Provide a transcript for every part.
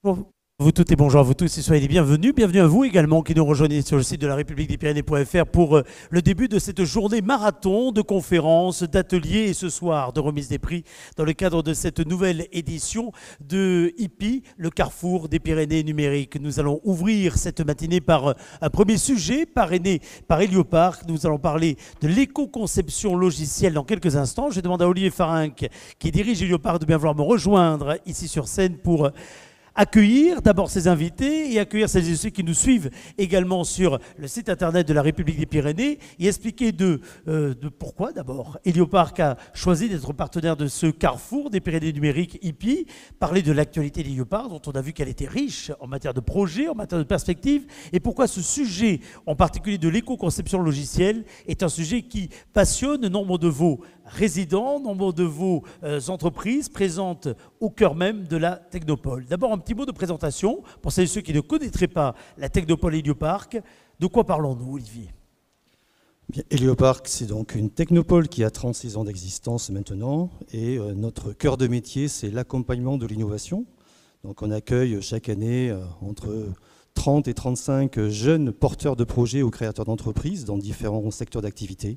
Bon, vous toutes et bonjour à vous tous et soyez les bienvenus. Bienvenue à vous également qui nous rejoignez sur le site de la République des Pyrénées.fr pour le début de cette journée marathon de conférences, d'ateliers et ce soir de remise des prix dans le cadre de cette nouvelle édition de HIPI, le carrefour des Pyrénées numériques. Nous allons ouvrir cette matinée par un premier sujet parrainé par Helioparc. Nous allons parler de l'éco-conception logicielle dans quelques instants. Je demande à Olivier Farinck qui dirige Helioparc de bien vouloir me rejoindre ici sur scène pour accueillir d'abord ces invités et accueillir celles et ceux qui nous suivent également sur le site internet de la République des Pyrénées et expliquer de pourquoi d'abord Helioparc a choisi d'être partenaire de ce carrefour des Pyrénées numériques HIPI, parler de l'actualité d'Helioparc dont on a vu qu'elle était riche en matière de projets, en matière de perspectives et pourquoi ce sujet en particulier de l'éco-conception logicielle est un sujet qui passionne nombre de vos résidents, nombre de vos entreprises présentes au cœur même de la Technopole. D'abord un petit mot de présentation pour celles et ceux qui ne connaîtraient pas la Technopole Helioparc. De quoi parlons-nous, Olivier ? Bien, Helioparc, c'est donc une technopole qui a 36 ans d'existence maintenant et notre cœur de métier, c'est l'accompagnement de l'innovation. Donc on accueille chaque année entre 30 et 35 jeunes porteurs de projets ou créateurs d'entreprises dans différents secteurs d'activité.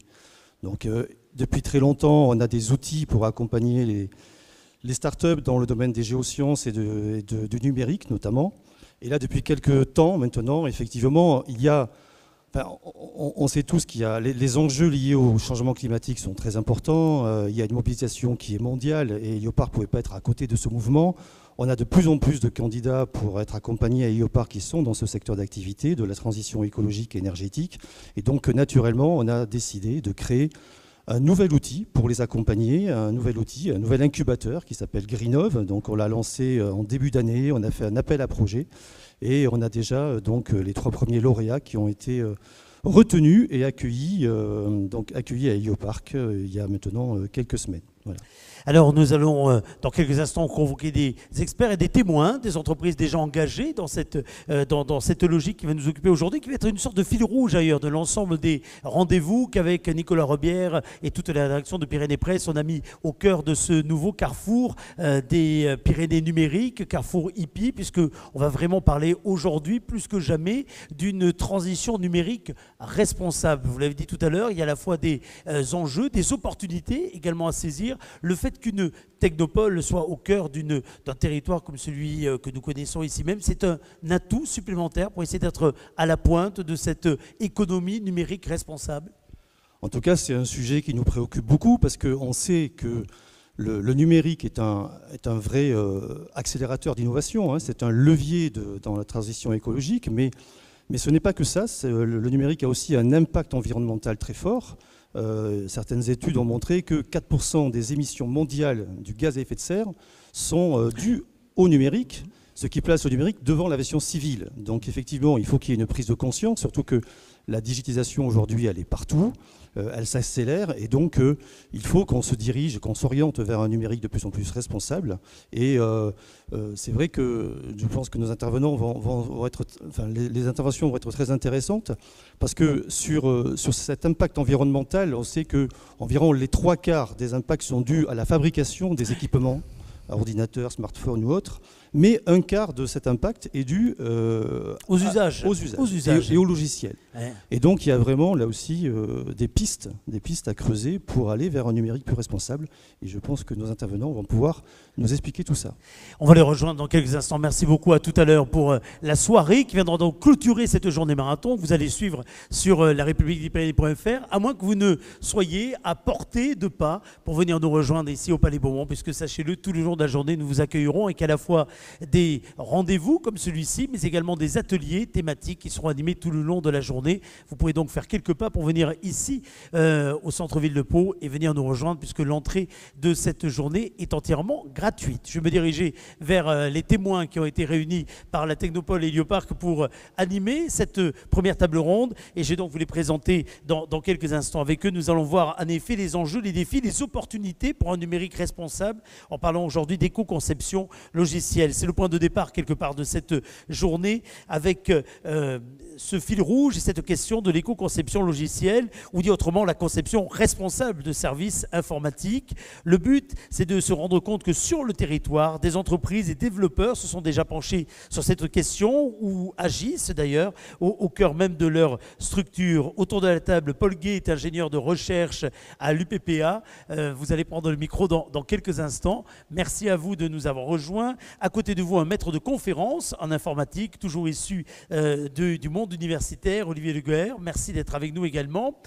Donc depuis très longtemps, on a des outils pour accompagner les startups dans le domaine des géosciences et du numérique notamment. Et là, depuis quelques temps maintenant, effectivement, il y a, on sait tous qu'il y a les enjeux liés au changement climatique sont très importants. Il y a une mobilisation qui est mondiale et Helioparc ne pouvait pas être à côté de ce mouvement. On a de plus en plus de candidats pour être accompagnés à Helioparc qui sont dans ce secteur d'activité, de la transition écologique et énergétique. Et donc, naturellement, on a décidé de créer un nouvel outil pour les accompagner, un nouvel incubateur qui s'appelle Greenov. Donc on l'a lancé en début d'année, on a fait un appel à projet et on a déjà donc les 3 premiers lauréats qui ont été retenus et accueillis à Helioparc il y a maintenant quelques semaines. Voilà. Alors nous allons dans quelques instants convoquer des experts et des témoins, des entreprises déjà engagées dans cette logique qui va nous occuper aujourd'hui, qui va être une sorte de fil rouge ailleurs de l'ensemble des rendez-vous qu'avec Nicolas Rebière et toute la rédaction de Pyrénées Presse, on a mis au cœur de ce nouveau carrefour des Pyrénées numériques, carrefour HIPI, puisqu'on va vraiment parler aujourd'hui plus que jamais d'une transition numérique responsable. Vous l'avez dit tout à l'heure, il y a à la fois des enjeux, des opportunités également à saisir. Le fait qu'une technopole soit au cœur d'un territoire comme celui que nous connaissons ici même, c'est un atout supplémentaire pour essayer d'être à la pointe de cette économie numérique responsable. En tout cas, c'est un sujet qui nous préoccupe beaucoup parce qu'on sait que le numérique est un vrai accélérateur d'innovation, hein, c'est un levier dans la transition écologique, mais ce n'est pas que ça, le numérique a aussi un impact environnemental très fort. Certaines études ont montré que 4% des émissions mondiales du gaz à effet de serre sont dues au numérique, ce qui place le numérique devant l'aviation civile. Donc effectivement, il faut qu'il y ait une prise de conscience, surtout que la digitalisation aujourd'hui, elle est partout, elle s'accélère et donc il faut qu'on se dirige, qu'on s'oriente vers un numérique de plus en plus responsable. Et c'est vrai que je pense que nos intervenants les interventions vont être très intéressantes parce que sur cet impact environnemental, on sait que environ les 3/4 des impacts sont dus à la fabrication des équipements, ordinateurs, smartphones ou autres, mais 1/4 de cet impact est dû aux usages et aux logiciels. Ouais. Et donc il y a vraiment là aussi des pistes à creuser pour aller vers un numérique plus responsable. Et je pense que nos intervenants vont pouvoir nous expliquer tout ça. On va les rejoindre dans quelques instants. Merci beaucoup à tout à l'heure pour la soirée qui viendra donc clôturer cette journée marathon. Vous allez suivre sur la République des Pyrénées.fr, à moins que vous ne soyez à portée de pas pour venir nous rejoindre ici au Palais Beaumont, puisque sachez-le, tous les jours de la journée, nous vous accueillerons et qu'à la fois des rendez-vous comme celui-ci, mais également des ateliers thématiques qui seront animés tout le long de la journée. Vous pouvez donc faire quelques pas pour venir ici au centre-ville de Pau et venir nous rejoindre puisque l'entrée de cette journée est entièrement gratuite. Je vais me diriger vers les témoins qui ont été réunis par la Technopole et Helioparc pour animer cette première table ronde et je vais donc vous les présenter dans quelques instants. Avec eux, nous allons voir en effet les enjeux, les défis, les opportunités pour un numérique responsable en parlant aujourd'hui aujourd'hui d'éco-conception logicielle. C'est le point de départ quelque part de cette journée avec ce fil rouge et cette question de l'éco-conception logicielle, ou dit autrement la conception responsable de services informatiques. Le but, c'est de se rendre compte que sur le territoire, des entreprises et développeurs se sont déjà penchés sur cette question ou agissent d'ailleurs au cœur même de leur structure. Autour de la table, Paul Gué est ingénieur de recherche à l'UPPA. Vous allez prendre le micro dans quelques instants. Merci à vous de nous avoir rejoints. À côté de vous, un maître de conférence en informatique, toujours issu du monde universitaire, Olivier Leguer. Merci d'être avec nous également.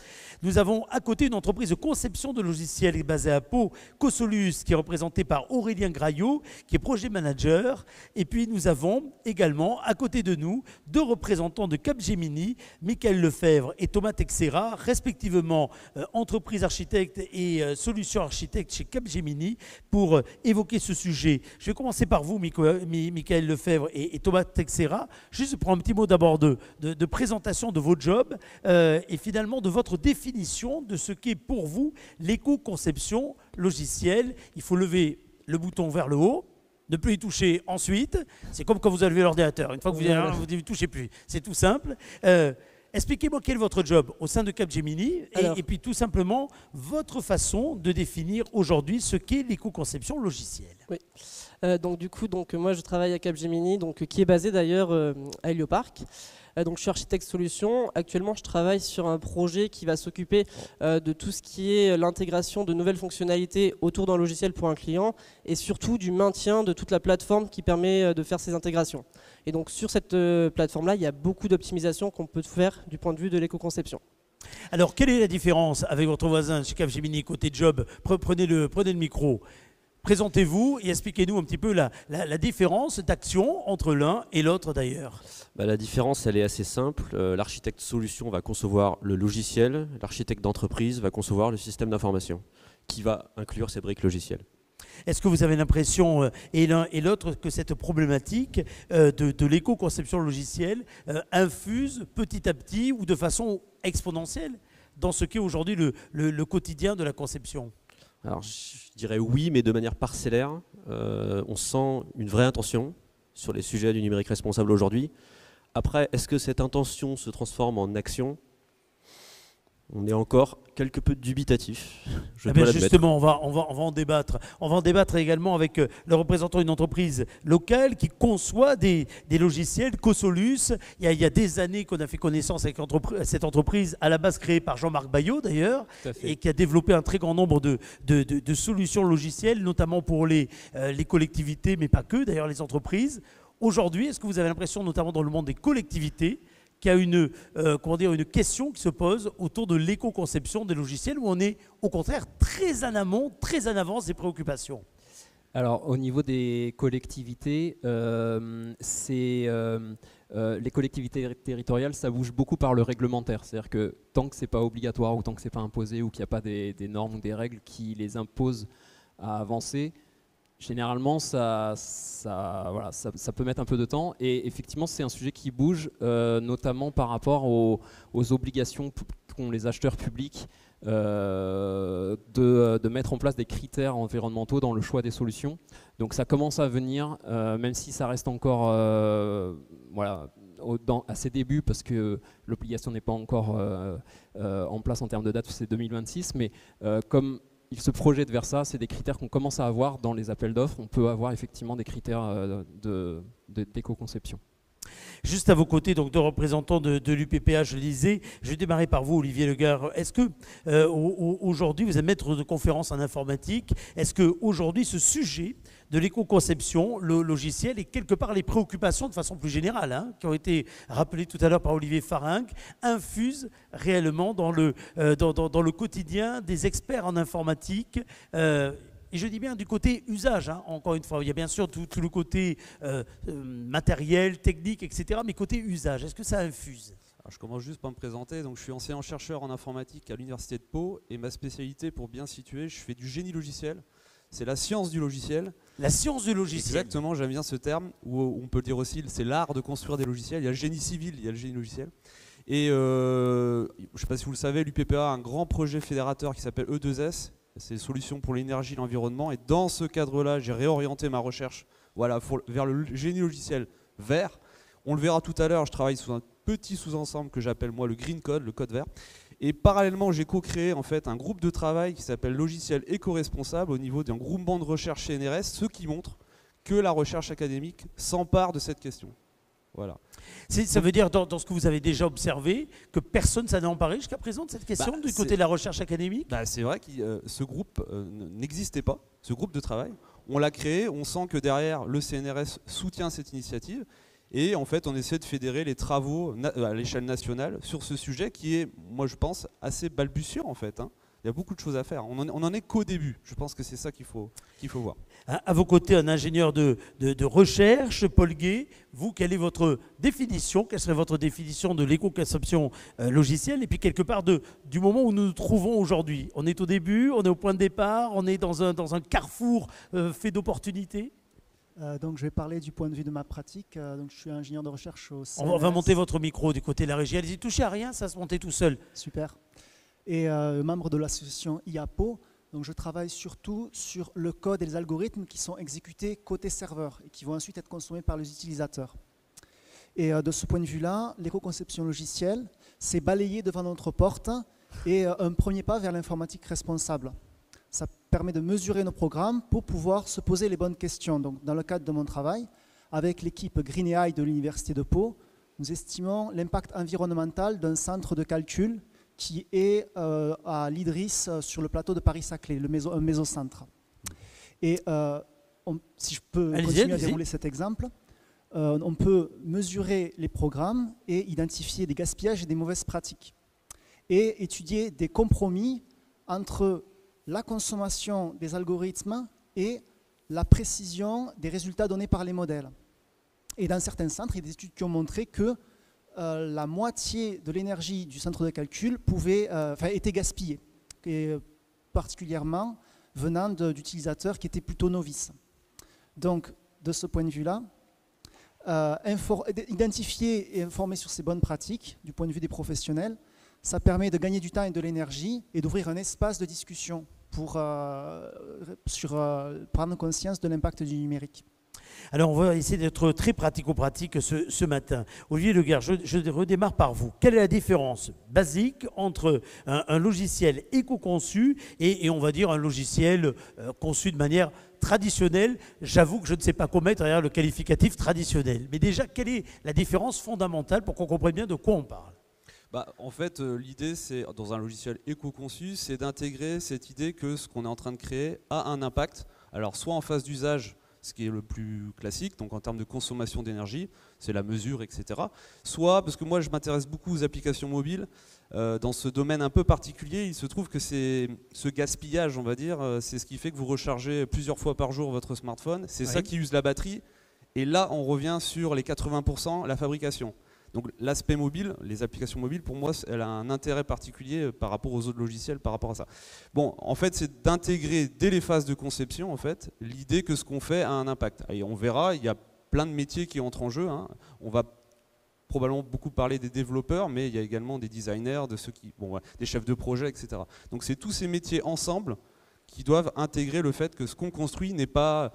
Nous avons à côté une entreprise de conception de logiciels basée à Pau, Cosolus, qui est représentée par Aurélien Graillot, qui est projet manager. Et puis nous avons également à côté de nous deux représentants de Capgemini, Michael Lefebvre et Thomas Texera, respectivement entreprise architecte et solution architecte chez Capgemini, pour évoquer ce sujet. Je vais commencer par vous, Michael Lefebvre et Thomas Texera, juste pour un petit mot d'abord de présentation de vos jobs et finalement de votre définition de ce qu'est pour vous l'éco-conception logicielle. Il faut lever le bouton vers le haut, ne plus y toucher ensuite. C'est comme quand vous allez l'ordinateur. Une fois que vous n'y touchez plus. C'est tout simple. Expliquez-moi quel est votre job au sein de Capgemini et puis tout simplement votre façon de définir aujourd'hui ce qu'est l'éco-conception logicielle. Oui. Donc moi je travaille à Capgemini, qui est basé d'ailleurs à Heliopark. Donc je suis architecte solution. Actuellement je travaille sur un projet qui va s'occuper de tout ce qui est l'intégration de nouvelles fonctionnalités autour d'un logiciel pour un client et surtout du maintien de toute la plateforme qui permet de faire ces intégrations. Et donc sur cette plateforme-là, il y a beaucoup d'optimisations qu'on peut faire du point de vue de l'éco-conception. Alors quelle est la différence avec votre voisin chez Capgemini côté job? Prenez le micro. Présentez-vous et expliquez-nous un petit peu la différence d'action entre l'un et l'autre d'ailleurs. La différence, elle est assez simple. L'architecte solution va concevoir le logiciel, l'architecte d'entreprise va concevoir le système d'information qui va inclure ces briques logicielles. Est-ce que vous avez l'impression, et l'un et l'autre, que cette problématique de l'éco-conception logicielle infuse petit à petit ou de façon exponentielle dans ce qu'est aujourd'hui le quotidien de la conception ? Alors je dirais oui, mais de manière parcellaire. On sent une vraie intention sur les sujets du numérique responsable aujourd'hui. Après, est-ce que cette intention se transforme en action ? On est encore quelque peu dubitatif. Justement, on va en débattre. On va en débattre également avec le représentant d'une entreprise locale qui conçoit des logiciels, Cosolus. Il y a des années qu'on a fait connaissance avec cette entreprise, à la base créée par Jean-Marc Baillot d'ailleurs, et qui a développé un très grand nombre de solutions logicielles, notamment pour les collectivités, mais pas que, d'ailleurs les entreprises. Aujourd'hui, est-ce que vous avez l'impression, notamment dans le monde des collectivités, qu'il y a une question qui se pose autour de l'éco-conception des logiciels où on est au contraire très en amont, très en avance des préoccupations? Alors au niveau des collectivités, les collectivités territoriales, ça bouge beaucoup par le réglementaire. C'est-à-dire que tant que ce n'est pas obligatoire ou tant que ce n'est pas imposé ou qu'il n'y a pas des normes ou des règles qui les imposent à avancer, généralement, ça peut mettre un peu de temps et effectivement, c'est un sujet qui bouge, notamment par rapport aux obligations qu'ont les acheteurs publics de mettre en place des critères environnementaux dans le choix des solutions. Donc ça commence à venir, même si ça reste encore à ses débuts parce que l'obligation n'est pas encore en place en termes de date, c'est 2026, mais comme il se projette vers ça, c'est des critères qu'on commence à avoir dans les appels d'offres. On peut avoir effectivement des critères d'éco-conception. Juste à vos côtés, donc deux représentants de l'UPPA, je le disais. Je vais démarrer par vous, Olivier Leguer. Est-ce que aujourd'hui, vous êtes maître de conférence en informatique, est-ce qu'aujourd'hui, ce sujet de l'éco-conception, le logiciel, et quelque part les préoccupations de façon plus générale, qui ont été rappelées tout à l'heure par Olivier Farinck, infusent réellement dans le quotidien des experts en informatique et je dis bien du côté usage, encore une fois. Il y a bien sûr tout le côté matériel, technique, etc. Mais côté usage, est-ce que ça infuse ? Alors, je commence juste par me présenter. Donc, je suis enseignant-chercheur en informatique à l'Université de Pau. Et ma spécialité, pour bien situer, je fais du génie logiciel. C'est la science du logiciel. La science du logiciel. Exactement, j'aime bien ce terme. Où on peut le dire aussi, c'est l'art de construire des logiciels. Il y a le génie civil, il y a le génie logiciel. Et je ne sais pas si vous le savez, l'UPPA a un grand projet fédérateur qui s'appelle E2S. c'est solutions pour l'énergie et l'environnement. Et dans ce cadre-là, j'ai réorienté ma recherche vers le génie logiciel vert. On le verra tout à l'heure, je travaille sous un petit sous-ensemble que j'appelle moi le Green Code, le code vert. Et parallèlement, j'ai co-créé en fait un groupe de travail qui s'appelle Logiciel éco-responsable au niveau d'un groupement de recherche CNRS, ce qui montre que la recherche académique s'empare de cette question. Voilà. Ça veut dire, dans ce que vous avez déjà observé, que personne ne s'en est emparé jusqu'à présent de cette question du côté de la recherche académique? C'est vrai que ce groupe n'existait pas, ce groupe de travail. On l'a créé, on sent que derrière, le CNRS soutient cette initiative. Et en fait, on essaie de fédérer les travaux à l'échelle nationale sur ce sujet qui est, moi je pense, assez balbutiant en fait. Il y a beaucoup de choses à faire. On n'en est qu'au début. Je pense que c'est ça qu'il faut voir. À vos côtés, un ingénieur de recherche, Paul Gay. Vous, quelle est votre définition? Quelle serait votre définition de l'éco-conception logicielle? Et puis quelque part du moment où nous nous trouvons aujourd'hui. On est au début, on est au point de départ, on est dans un carrefour fait d'opportunités. Donc je vais parler du point de vue de ma pratique. Donc je suis ingénieur de recherche au CNRS. On va monter votre micro du côté de la régie. Allez-y, touchez à rien, ça se monter tout seul. Super. Et membre de l'association IAPO, donc je travaille surtout sur le code et les algorithmes qui sont exécutés côté serveur et qui vont ensuite être consommés par les utilisateurs. Et de ce point de vue-là, l'éco-conception logicielle, c'est balayer devant notre porte et un premier pas vers l'informatique responsable. Ça permet de mesurer nos programmes pour pouvoir se poser les bonnes questions. Donc, dans le cadre de mon travail, avec l'équipe Green AI de l'Université de Pau, nous estimons l'impact environnemental d'un centre de calcul qui est à l'IDRIS sur le plateau de Paris-Saclay, un mésocentre. Et si je peux continuer à dérouler cet exemple, on peut mesurer les programmes et identifier des gaspillages et des mauvaises pratiques. Et étudier des compromis entre la consommation des algorithmes et la précision des résultats donnés par les modèles. Et dans certains centres, il y a des études qui ont montré que la moitié de l'énergie du centre de calcul était gaspillée, et particulièrement venant d'utilisateurs qui étaient plutôt novices. Donc, de ce point de vue-là, identifier et informer sur ces bonnes pratiques, du point de vue des professionnels, ça permet de gagner du temps et de l'énergie et d'ouvrir un espace de discussion pour prendre conscience de l'impact du numérique. Alors, on va essayer d'être très pratico-pratique ce matin. Olivier Legare, je redémarre par vous. Quelle est la différence basique entre un logiciel éco-conçu et on va dire un logiciel conçu de manière traditionnelle? J'avoue que je ne sais pas comment mettre derrière le qualificatif traditionnel. Mais déjà, quelle est la différence fondamentale pour qu'on comprenne bien de quoi on parle? En fait, l'idée, c'est, dans un logiciel éco-conçu, c'est d'intégrer cette idée que ce qu'on est en train de créer a un impact. Alors, soit en phase d'usage, ce qui est le plus classique, donc en termes de consommation d'énergie, c'est la mesure, etc. Soit, parce que moi, je m'intéresse beaucoup aux applications mobiles, dans ce domaine un peu particulier, il se trouve que c'est ce gaspillage, on va dire, c'est ce qui fait que vous rechargez plusieurs fois par jour votre smartphone. C'est ça qui use la batterie. Et là, on revient sur les 80%, la fabrication. Donc l'aspect mobile, les applications mobiles, pour moi, elle a un intérêt particulier par rapport aux autres logiciels, par rapport à ça. Bon, en fait, c'est d'intégrer dès les phases de conception, en fait, l'idée que ce qu'on fait a un impact. Et on verra, il y a plein de métiers qui entrent en jeu. On va probablement beaucoup parler des développeurs, mais il y a également des designers, des chefs de projet, etc. Donc c'est tous ces métiers ensemble qui doivent intégrer le fait que ce qu'on construit n'est pas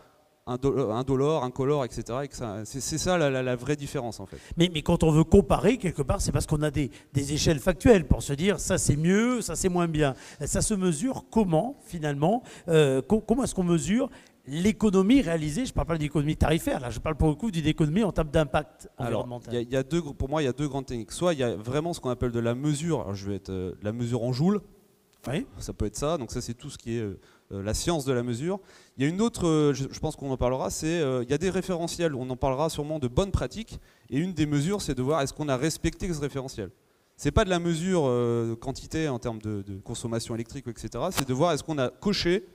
indolore, incolore, etc. C'est ça la vraie différence en fait. Mais quand on veut comparer, quelque part, c'est parce qu'on a des échelles factuelles pour se dire ça c'est mieux, ça c'est moins bien. Ça se mesure comment finalement comment est-ce qu'on mesure l'économie réalisée? Je ne parle pas d'économie tarifaire, là je parle pour le coup d'une économie en termes d'impact environnemental. Alors, pour moi, il y a deux grandes techniques. Soit il y a vraiment ce qu'on appelle de la mesure, alors, je vais être la mesure en joules. Oui. Ça peut être ça, donc ça c'est tout ce qui est la science de la mesure. Il y a une autre, je pense qu'on en parlera, c'est il y a des référentiels, on en parlera sûrement de bonnes pratiques, et une des mesures c'est de voir est-ce qu'on a respecté ce référentiel. C'est pas de la mesure quantité en termes de consommation électrique, etc. C'est de voir est-ce qu'on a coché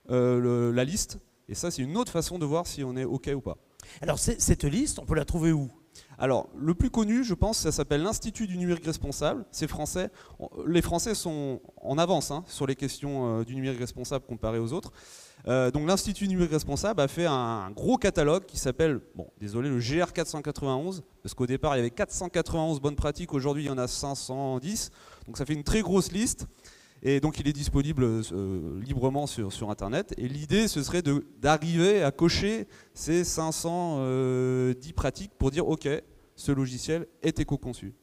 la liste, et ça c'est une autre façon de voir si on est OK ou pas. Alors cette liste, on peut la trouver où ? Alors, le plus connu, je pense, ça s'appelle l'Institut du numérique responsable. C'est français. Les Français sont en avance sur les questions du numérique responsable comparé aux autres. Donc l'Institut du numérique responsable a fait un gros catalogue qui s'appelle, le GR 491, parce qu'au départ, il y avait 491 bonnes pratiques. Aujourd'hui, il y en a 510. Donc ça fait une très grosse liste. Et donc il est disponible librement sur Internet. Et l'idée, ce serait d'arriver à cocher ces 510 pratiques pour dire ok, ce logiciel est éco-conçu.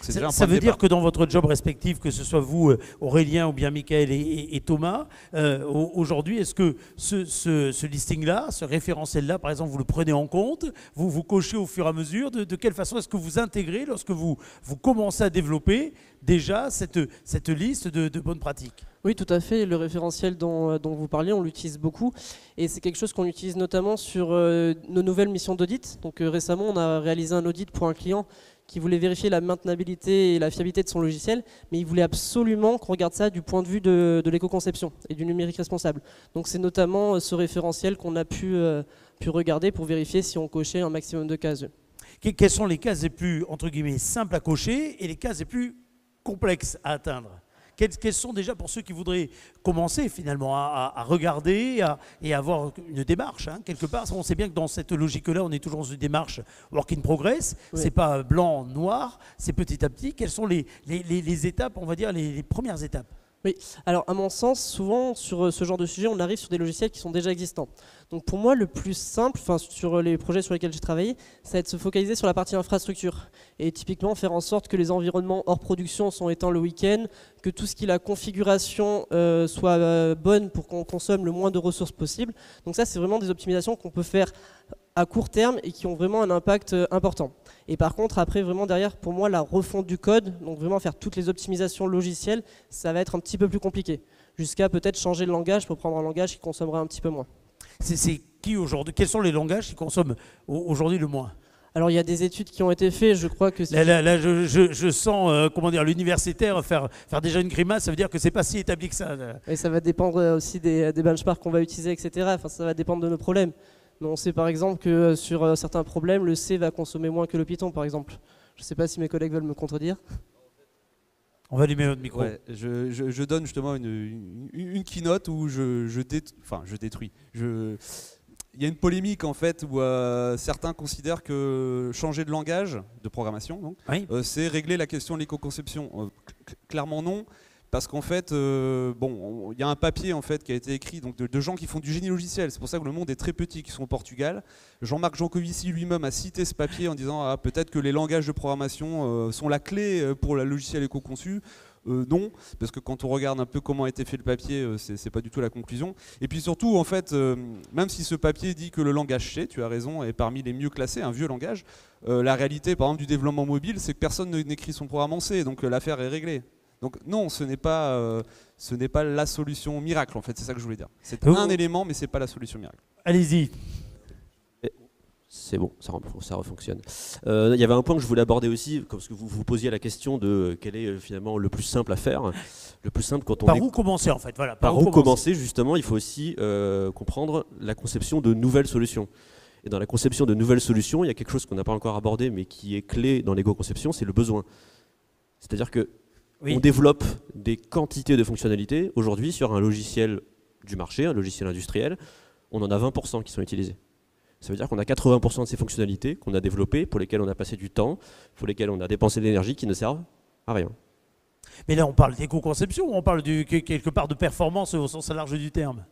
Ça veut dire que dans votre job respectif, que ce soit vous, Aurélien, ou bien Michael et Thomas, aujourd'hui, est-ce que ce listing-là, ce référentiel-là, par exemple, vous le prenez en compte, vous cochez au fur et à mesure, de quelle façon est-ce que vous intégrez, lorsque vous commencez à développer déjà cette liste de bonnes pratiques? Oui, tout à fait. Le référentiel dont vous parliez, on l'utilise beaucoup. Et c'est quelque chose qu'on utilise notamment sur nos nouvelles missions d'audit. Donc récemment, on a réalisé un audit pour un client qui voulait vérifier la maintenabilité et la fiabilité de son logiciel, mais il voulait absolument qu'on regarde ça du point de vue de l'éco-conception et du numérique responsable. Donc c'est notamment ce référentiel qu'on a pu regarder pour vérifier si on cochait un maximum de cases. Quelles sont les cases les plus, entre guillemets, simples à cocher et les cases les plus complexes à atteindre? Quels sont déjà, pour ceux qui voudraient commencer finalement à regarder et à avoir une démarche, hein, quelque part? On sait bien que dans cette logique-là, on est toujours dans une démarche work in progress. Oui. C'est pas blanc, noir, c'est petit à petit. Quelles sont les étapes, on va dire, les premières étapes? Oui, alors à mon sens, souvent sur ce genre de sujet, on arrive sur des logiciels qui sont déjà existants. Donc pour moi, le plus simple, sur les projets sur lesquels j'ai travaillé, ça va être de se focaliser sur la partie infrastructure. Et typiquement faire en sorte que les environnements hors production sont éteints le week-end, que tout ce qui est la configuration soit bonne pour qu'on consomme le moins de ressources possible. Donc ça, c'est vraiment des optimisations qu'on peut faire à court terme et qui ont vraiment un impact important. Et par contre, après, vraiment derrière, pour moi, la refonte du code, donc vraiment faire toutes les optimisations logicielles, ça va être un petit peu plus compliqué. Jusqu'à peut-être changer le langage pour prendre un langage qui consommerait un petit peu moins. C'est qui aujourd'hui? Quels sont les langages qui consomment aujourd'hui le moins? Alors il y a des études qui ont été faites, je crois que... Là je sens comment dire, l'universitaire faire déjà une grimace, ça veut dire que c'est pas si établi que ça. Et ça va dépendre aussi des benchmarks qu'on va utiliser, etc. Enfin, ça va dépendre de nos problèmes. Mais on sait par exemple que sur certains problèmes, le C va consommer moins que le Python, par exemple. Je ne sais pas si mes collègues veulent me contredire. On va allumer votre micro. Ouais, je donne justement une keynote où je détruis. Il y a une polémique en fait où certains considèrent que changer de langage de programmation, donc, oui. C'est régler la question de l'éco-conception. Clairement non. Parce qu'en fait, il y a un papier en fait, qui a été écrit donc, de gens qui font du génie logiciel. C'est pour ça que le monde est très petit, qui sont au Portugal. Jean-Marc Jancovici lui-même a cité ce papier en disant peut-être que les langages de programmation sont la clé pour le logiciel éco-conçu. Non, parce que quand on regarde un peu comment a été fait le papier, c'est pas du tout la conclusion. Et puis surtout, en fait, même si ce papier dit que le langage C, tu as raison, est parmi les mieux classés, un vieux langage, la réalité, par exemple, du développement mobile, c'est que personne n'écrit son programme en C, donc l'affaire est réglée. Donc non, ce n'est pas la solution miracle, en fait, c'est ça que je voulais dire. C'est un élément, mais ce n'est pas la solution miracle. Allez-y. C'est bon, ça refonctionne. Il y avait un point que je voulais aborder aussi, parce que vous posiez la question de quel est finalement le plus simple à faire. Le plus simple quand on Par où commencer en fait, voilà. Par où commencer justement, il faut aussi comprendre la conception de nouvelles solutions. Et dans la conception de nouvelles solutions, il y a quelque chose qu'on n'a pas encore abordé, mais qui est clé dans l'éco-conception, c'est le besoin. C'est-à-dire que on développe des quantités de fonctionnalités. Aujourd'hui, sur un logiciel du marché, un logiciel industriel, on en a 20% qui sont utilisés. Ça veut dire qu'on a 80% de ces fonctionnalités qu'on a développées, pour lesquelles on a passé du temps, pour lesquelles on a dépensé de l'énergie, qui ne servent à rien. Mais là, on parle d'éco-conception ou on parle quelque part de performance au sens large du terme?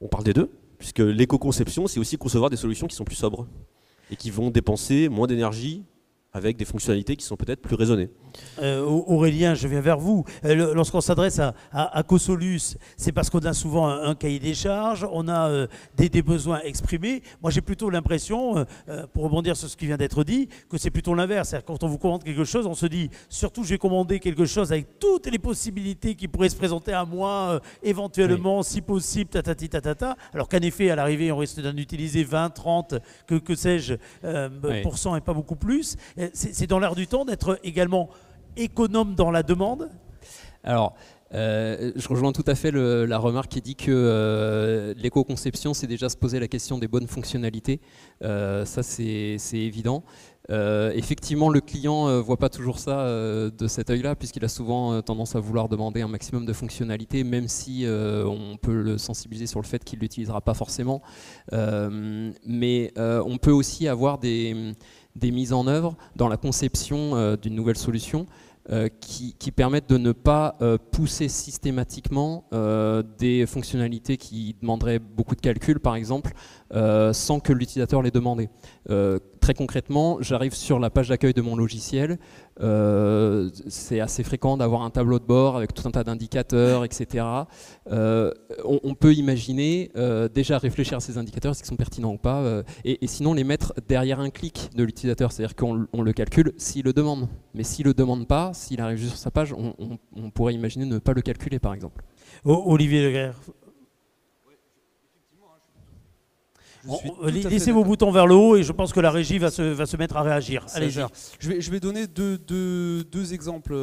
On parle des deux, puisque l'éco-conception, c'est aussi concevoir des solutions qui sont plus sobres et qui vont dépenser moins d'énergie avec des fonctionnalités qui sont peut-être plus raisonnées. Aurélien, je viens vers vous. Lorsqu'on s'adresse à Cosolus, c'est parce qu'on a souvent un cahier des charges, on a des besoins exprimés. Moi, j'ai plutôt l'impression, pour rebondir sur ce qui vient d'être dit, que c'est plutôt l'inverse. C'est-à-dire quand on vous commande quelque chose, on se dit, surtout, je vais commander quelque chose avec toutes les possibilités qui pourraient se présenter à moi, éventuellement, si possible, tatati tatata. Alors qu'en effet, à l'arrivée, on risque d'en utiliser 20, 30, que sais-je, % et pas beaucoup plus. C'est dans l'air du temps d'être également économe dans la demande? Alors, je rejoins tout à fait la remarque qui dit que l'éco-conception, c'est déjà se poser la question des bonnes fonctionnalités. Ça, c'est évident. Effectivement, le client ne voit pas toujours ça de cet œil-là, puisqu'il a souvent tendance à vouloir demander un maximum de fonctionnalités, même si on peut le sensibiliser sur le fait qu'il ne l'utilisera pas forcément. Mais on peut aussi avoir des mises en œuvre dans la conception d'une nouvelle solution, qui permettent de ne pas pousser systématiquement des fonctionnalités qui demanderaient beaucoup de calcul, par exemple, sans que l'utilisateur les demande. Très concrètement, j'arrive sur la page d'accueil de mon logiciel, c'est assez fréquent d'avoir un tableau de bord avec tout un tas d'indicateurs, etc. On peut imaginer déjà réfléchir à ces indicateurs, est-ce qu'ils sont pertinents ou pas, et sinon les mettre derrière un clic de l'utilisateur, c'est-à-dire qu'on le calcule s'il le demande. Mais s'il ne le demande pas, s'il arrive juste sur sa page, on pourrait imaginer ne pas le calculer, par exemple. Olivier Leguerre. Laissez vos boutons vers le haut et je pense que la régie va se mettre à réagir. Allez-y. Je vais donner deux exemples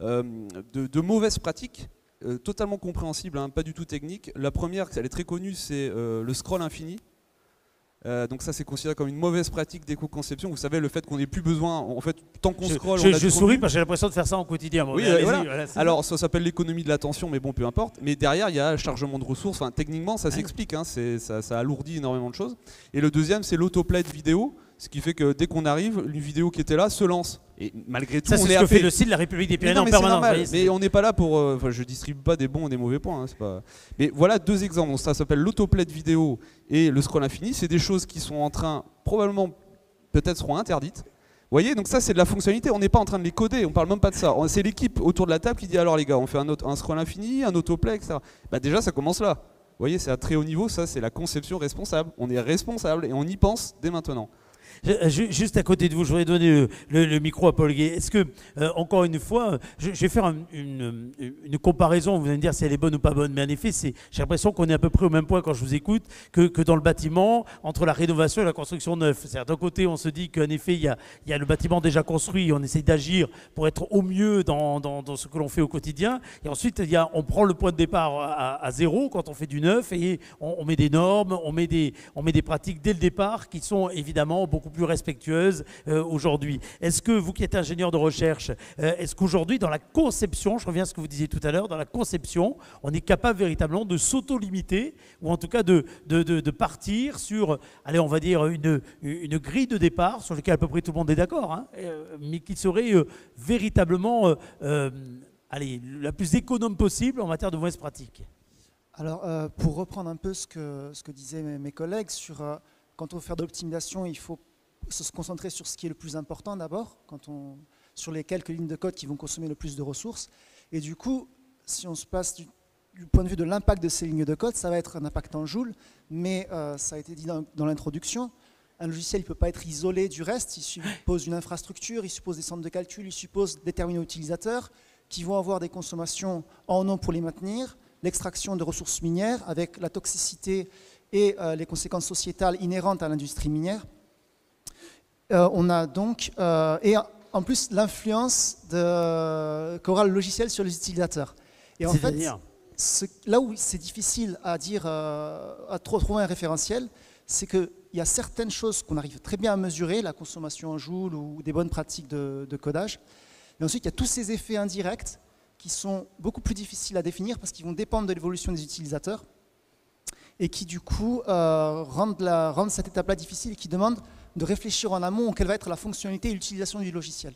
de mauvaises pratiques, totalement compréhensibles, hein, pas du tout techniques. La première, elle est très connue, c'est le scroll infini. Donc ça c'est considéré comme une mauvaise pratique d'éco-conception. Vous savez, le fait qu'on n'ait plus besoin, en fait, tant qu'on scrolle... Je souris parce que j'ai l'impression de faire ça en quotidien. Oui, voilà. Alors ça s'appelle l'économie de l'attention, mais bon, peu importe. Mais derrière, il y a le chargement de ressources. Enfin, techniquement, ça s'explique, hein, ça alourdit énormément de choses. Et le deuxième, c'est l'autoplay de vidéo. Ce qui fait que dès qu'on arrive, une vidéo qui était là se lance. Et malgré tout, ça, c'est ce que fait le site de la République des Pyrénées en permanence. Mais on n'est pas là pour... je distribue pas des bons ou des mauvais points. Hein, pas... Mais voilà deux exemples. Donc, ça s'appelle l'autoplay de vidéo et le scroll infini. C'est des choses qui sont en train, probablement, peut-être seront interdites. Vous voyez, donc ça c'est de la fonctionnalité. On n'est pas en train de les coder. On parle même pas de ça. C'est l'équipe autour de la table qui dit alors les gars, on fait un scroll infini, un autoplay, etc. Bah, déjà, ça commence là. Vous voyez, c'est à très haut niveau. Ça, c'est la conception responsable. On est responsable et on y pense dès maintenant. Juste à côté de vous, je voudrais donner le micro à Paul Gué. Est-ce que, encore une fois, je vais faire une comparaison, vous allez me dire si elle est bonne ou pas bonne, mais en effet, j'ai l'impression qu'on est à peu près au même point quand je vous écoute que dans le bâtiment, entre la rénovation et la construction neuve. C'est-à-dire d'un côté, on se dit qu'en effet, il y a le bâtiment déjà construit, on essaye d'agir pour être au mieux dans ce que l'on fait au quotidien, et ensuite, on prend le point de départ à zéro quand on fait du neuf, et on met des normes, on met des pratiques dès le départ qui sont évidemment beaucoup plus respectueuse aujourd'hui. Est-ce que vous qui êtes ingénieur de recherche, est-ce qu'aujourd'hui dans la conception, je reviens à ce que vous disiez tout à l'heure, dans la conception, on est capable véritablement de s'auto-limiter ou en tout cas de partir sur, allez, on va dire une grille de départ sur laquelle à peu près tout le monde est d'accord, hein, mais qui serait véritablement la plus économe possible en matière de mauvaises pratiques? Alors, pour reprendre un peu ce que disaient mes collègues, quand on veut faire de l'optimisation, il faut se concentrer sur ce qui est le plus important d'abord, sur les quelques lignes de code qui vont consommer le plus de ressources. Et du coup, si on se place du point de vue de l'impact de ces lignes de code, ça va être un impact en joules, mais ça a été dit dans l'introduction, un logiciel ne peut pas être isolé du reste, il suppose une infrastructure, il suppose des centres de calcul, il suppose des terminaux utilisateurs qui vont avoir des consommations en eau pour les maintenir, l'extraction de ressources minières avec la toxicité et les conséquences sociétales inhérentes à l'industrie minière. On a donc, et en plus, l'influence qu'aura le logiciel sur les utilisateurs. Et en fait, là où c'est difficile à dire, à trouver un référentiel, c'est qu'il y a certaines choses qu'on arrive très bien à mesurer, la consommation en joules ou des bonnes pratiques de codage. Et ensuite, il y a tous ces effets indirects qui sont beaucoup plus difficiles à définir parce qu'ils vont dépendre de l'évolution des utilisateurs et qui, du coup, rendent cette étape-là difficile et qui demandent de réfléchir en amont quelle va être la fonctionnalité et l'utilisation du logiciel.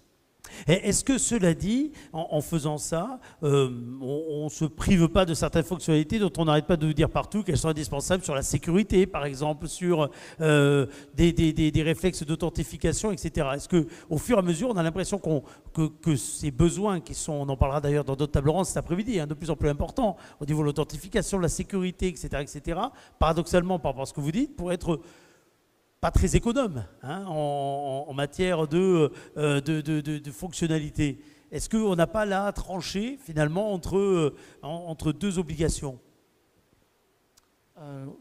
Est-ce que cela dit, en faisant ça, on ne se prive pas de certaines fonctionnalités dont on n'arrête pas de dire partout qu'elles sont indispensables sur la sécurité, par exemple, sur des réflexes d'authentification, etc. Est-ce qu'au fur et à mesure, on a l'impression que ces besoins qui sont, on en parlera d'ailleurs dans d'autres tables rondes cet après-midi, hein, de plus en plus importants au niveau de l'authentification, de la sécurité, etc., paradoxalement, par rapport à ce que vous dites, pour être pas très économe hein, en matière de fonctionnalité. Est-ce qu'on n'a pas là tranché finalement entre deux obligations?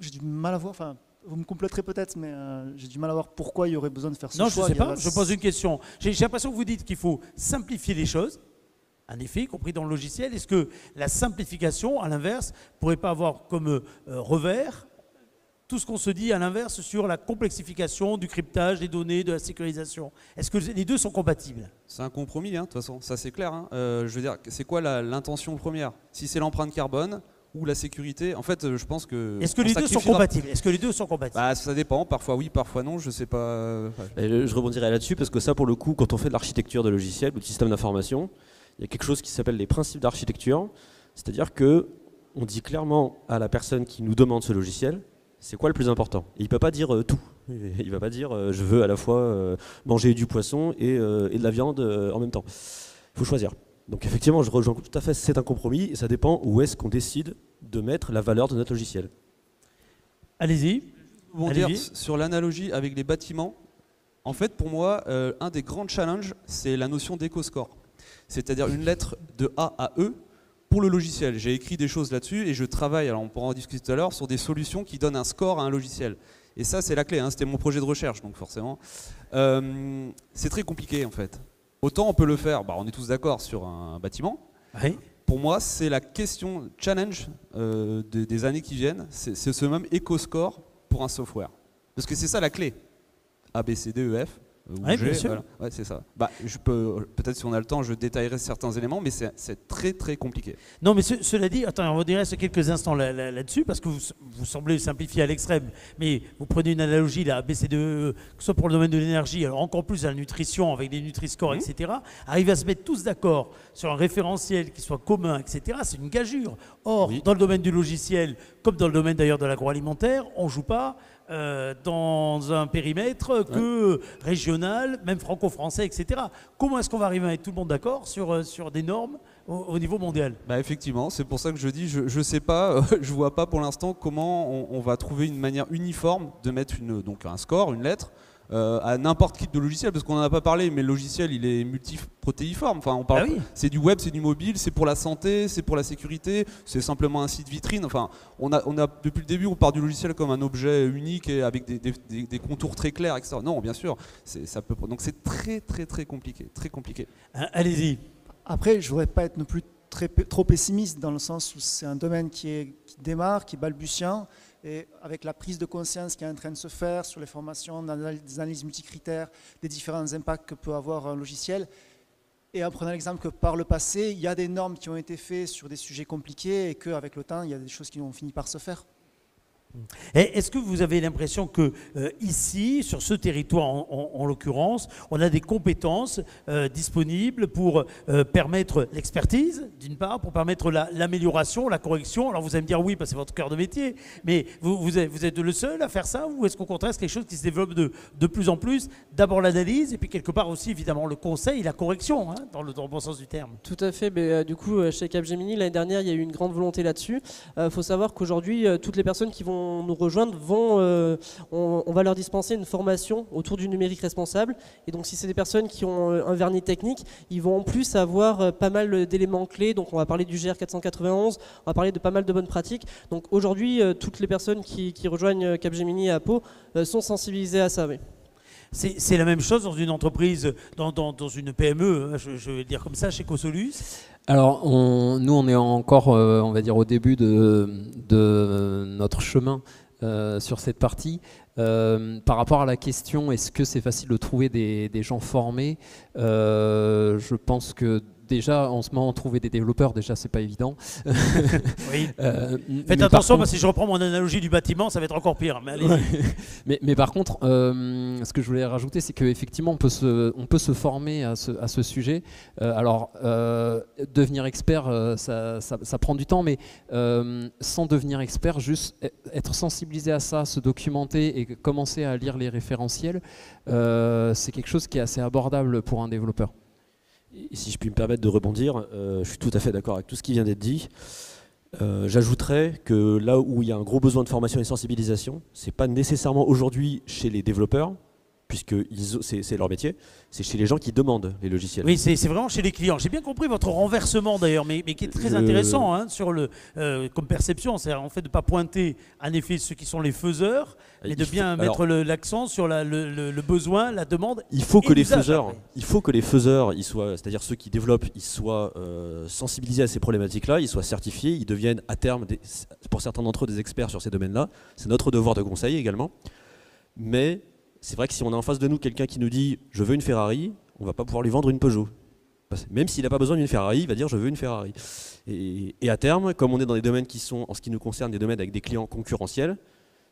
J'ai du mal à voir, enfin vous me compléterez peut-être, mais j'ai du mal à voir pourquoi il y aurait besoin de faire ce choix. Non, je ne sais pas, je pose une question. J'ai l'impression que vous dites qu'il faut simplifier les choses, en effet, y compris dans le logiciel. Est-ce que la simplification, à l'inverse, ne pourrait pas avoir comme revers tout ce qu'on se dit à l'inverse sur la complexification du cryptage des données, de la sécurisation? Est-ce que les deux sont compatibles? C'est un compromis, hein, de toute façon, ça c'est clair. Hein. Je veux dire, c'est quoi l'intention première? Si c'est l'empreinte carbone, ou la sécurité. En fait, je pense que... Est-ce que les deux sont compatibles? Est-ce que les deux sont compatibles? Bah, ça dépend, parfois oui, parfois non, je sais pas. Je rebondirai là-dessus parce que ça, pour le coup, quand on fait de l'architecture de logiciels ou de système d'information, il y a quelque chose qui s'appelle les principes d'architecture, c'est-à-dire que on dit clairement à la personne qui nous demande ce logiciel, c'est quoi le plus important. Et il ne peut pas dire tout. Il ne va pas dire je veux à la fois manger du poisson et de la viande en même temps. Il faut choisir. Donc effectivement, je rejoins tout à fait, c'est un compromis et ça dépend où est-ce qu'on décide de mettre la valeur de notre logiciel. Allez-y. Pour dire sur l'analogie avec les bâtiments, en fait pour moi, un des grands challenges, c'est la notion d'éco-score. C'est-à-dire une lettre de A à E pour le logiciel. J'ai écrit des choses là-dessus et je travaille, alors on pourra en discuter tout à l'heure, sur des solutions qui donnent un score à un logiciel. Et ça, c'est la clé, hein, c'était mon projet de recherche, donc forcément. C'est très compliqué en fait. Autant on peut le faire, on est tous d'accord sur un bâtiment. Oui. Pour moi, c'est la question challenge des années qui viennent, c'est ce même éco-score pour un software. Parce que c'est ça la clé. A, B, C, D, E, F. Oui, bien sûr. Voilà. Ouais, c'est ça. Peut-être si on a le temps, je détaillerai certains éléments, mais c'est très très compliqué. Non, mais cela dit, attends, on va rester quelques instants là-dessus, parce que vous semblez simplifier à l'extrême, mais vous prenez une analogie, là, ABCDE, que ce soit pour le domaine de l'énergie, alors encore plus à la nutrition, avec des Nutri-Score, etc., arriver à se mettre tous d'accord sur un référentiel qui soit commun, etc., c'est une gageure. Or, dans le domaine du logiciel, comme dans le domaine d'ailleurs de l'agroalimentaire, on ne joue pas dans un périmètre que régional, même franco-français, etc. Comment est-ce qu'on va arriver à mettre tout le monde d'accord sur des normes au niveau mondial? Effectivement, c'est pour ça que je dis, je ne sais pas, je ne vois pas pour l'instant comment on va trouver une manière uniforme de mettre donc un score, une lettre, à n'importe quel type de logiciel, parce qu'on n'en a pas parlé, mais le logiciel il est multiprotéiforme. Enfin, on parle, c'est du web, c'est du mobile, c'est pour la santé, c'est pour la sécurité, c'est simplement un site vitrine. Enfin, on a depuis le début, on part du logiciel comme un objet unique et avec des contours très clairs, etc. Non, bien sûr, donc c'est très très très compliqué, très compliqué. Allez-y. Après, je ne voudrais pas être non plus trop pessimiste dans le sens où c'est un domaine qui démarre, qui est balbutiant. Et avec la prise de conscience qui est en train de se faire sur les formations, des analyses multicritères, des différents impacts que peut avoir un logiciel, et en prenant l'exemple que par le passé, il y a des normes qui ont été faites sur des sujets compliqués et qu'avec le temps, il y a des choses qui ont fini par se faire. Est-ce que vous avez l'impression que ici, sur ce territoire en l'occurrence, on a des compétences disponibles pour permettre l'expertise, d'une part, pour permettre l'amélioration, la correction? Alors vous allez me dire oui, parce que c'est votre cœur de métier, mais vous êtes le seul à faire ça, ou est-ce qu'au contraire c'est quelque chose qui se développe de plus en plus? D'abord l'analyse, et puis quelque part aussi évidemment le conseil, la correction, dans le bon sens du terme. Tout à fait, mais du coup chez Capgemini, l'année dernière, il y a eu une grande volonté là-dessus. Faut savoir qu'aujourd'hui, toutes les personnes qui vont nous rejoindre on va leur dispenser une formation autour du numérique responsable, et donc si c'est des personnes qui ont un vernis technique, ils vont en plus avoir pas mal d'éléments clés. Donc on va parler du GR 491, on va parler de pas mal de bonnes pratiques. Donc aujourd'hui, toutes les personnes qui rejoignent Capgemini à Pau sont sensibilisées à ça. Oui. C'est la même chose dans une entreprise, dans une PME, je vais le dire comme ça, chez Cosolus? Alors, nous, on est encore, on va dire, au début de notre chemin sur cette partie. Par rapport à la question, est-ce que c'est facile de trouver des gens formés? Je pense que déjà, en ce moment, trouver des développeurs, déjà, c'est pas évident. Oui. Faites attention, parce que si je reprends mon analogie du bâtiment, ça va être encore pire. Mais, mais par contre, ce que je voulais rajouter, c'est qu'effectivement, on peut se former à ce sujet. Alors, devenir expert, ça prend du temps, mais sans devenir expert, juste être sensibilisé à ça, se documenter et commencer à lire les référentiels, c'est quelque chose qui est assez abordable pour un développeur. Et si je puis me permettre de rebondir, je suis tout à fait d'accord avec tout ce qui vient d'être dit. J'ajouterais que là où il y a un gros besoin de formation et de sensibilisation, ce n'est pas nécessairement aujourd'hui chez les développeurs, puisque c'est leur métier, c'est chez les gens qui demandent les logiciels. Oui, c'est vraiment chez les clients. J'ai bien compris votre renversement d'ailleurs, mais qui est très intéressant sur comme perception. C'est en fait de ne pas pointer en effet ceux qui sont les faiseurs, mais de bien mettre l'accent sur le besoin, la demande. Il faut que les faiseurs, c'est-à-dire ceux qui développent, ils soient sensibilisés à ces problématiques-là, ils soient certifiés, ils deviennent à terme, pour certains d'entre eux, des experts sur ces domaines-là. C'est notre devoir de conseil également. Mais c'est vrai que si on a en face de nous quelqu'un qui nous dit « je veux une Ferrari », on ne va pas pouvoir lui vendre une Peugeot. Même s'il n'a pas besoin d'une Ferrari, il va dire je veux une Ferrari. Et à terme, comme on est dans des domaines qui sont, en ce qui nous concerne, des domaines avec des clients concurrentiels,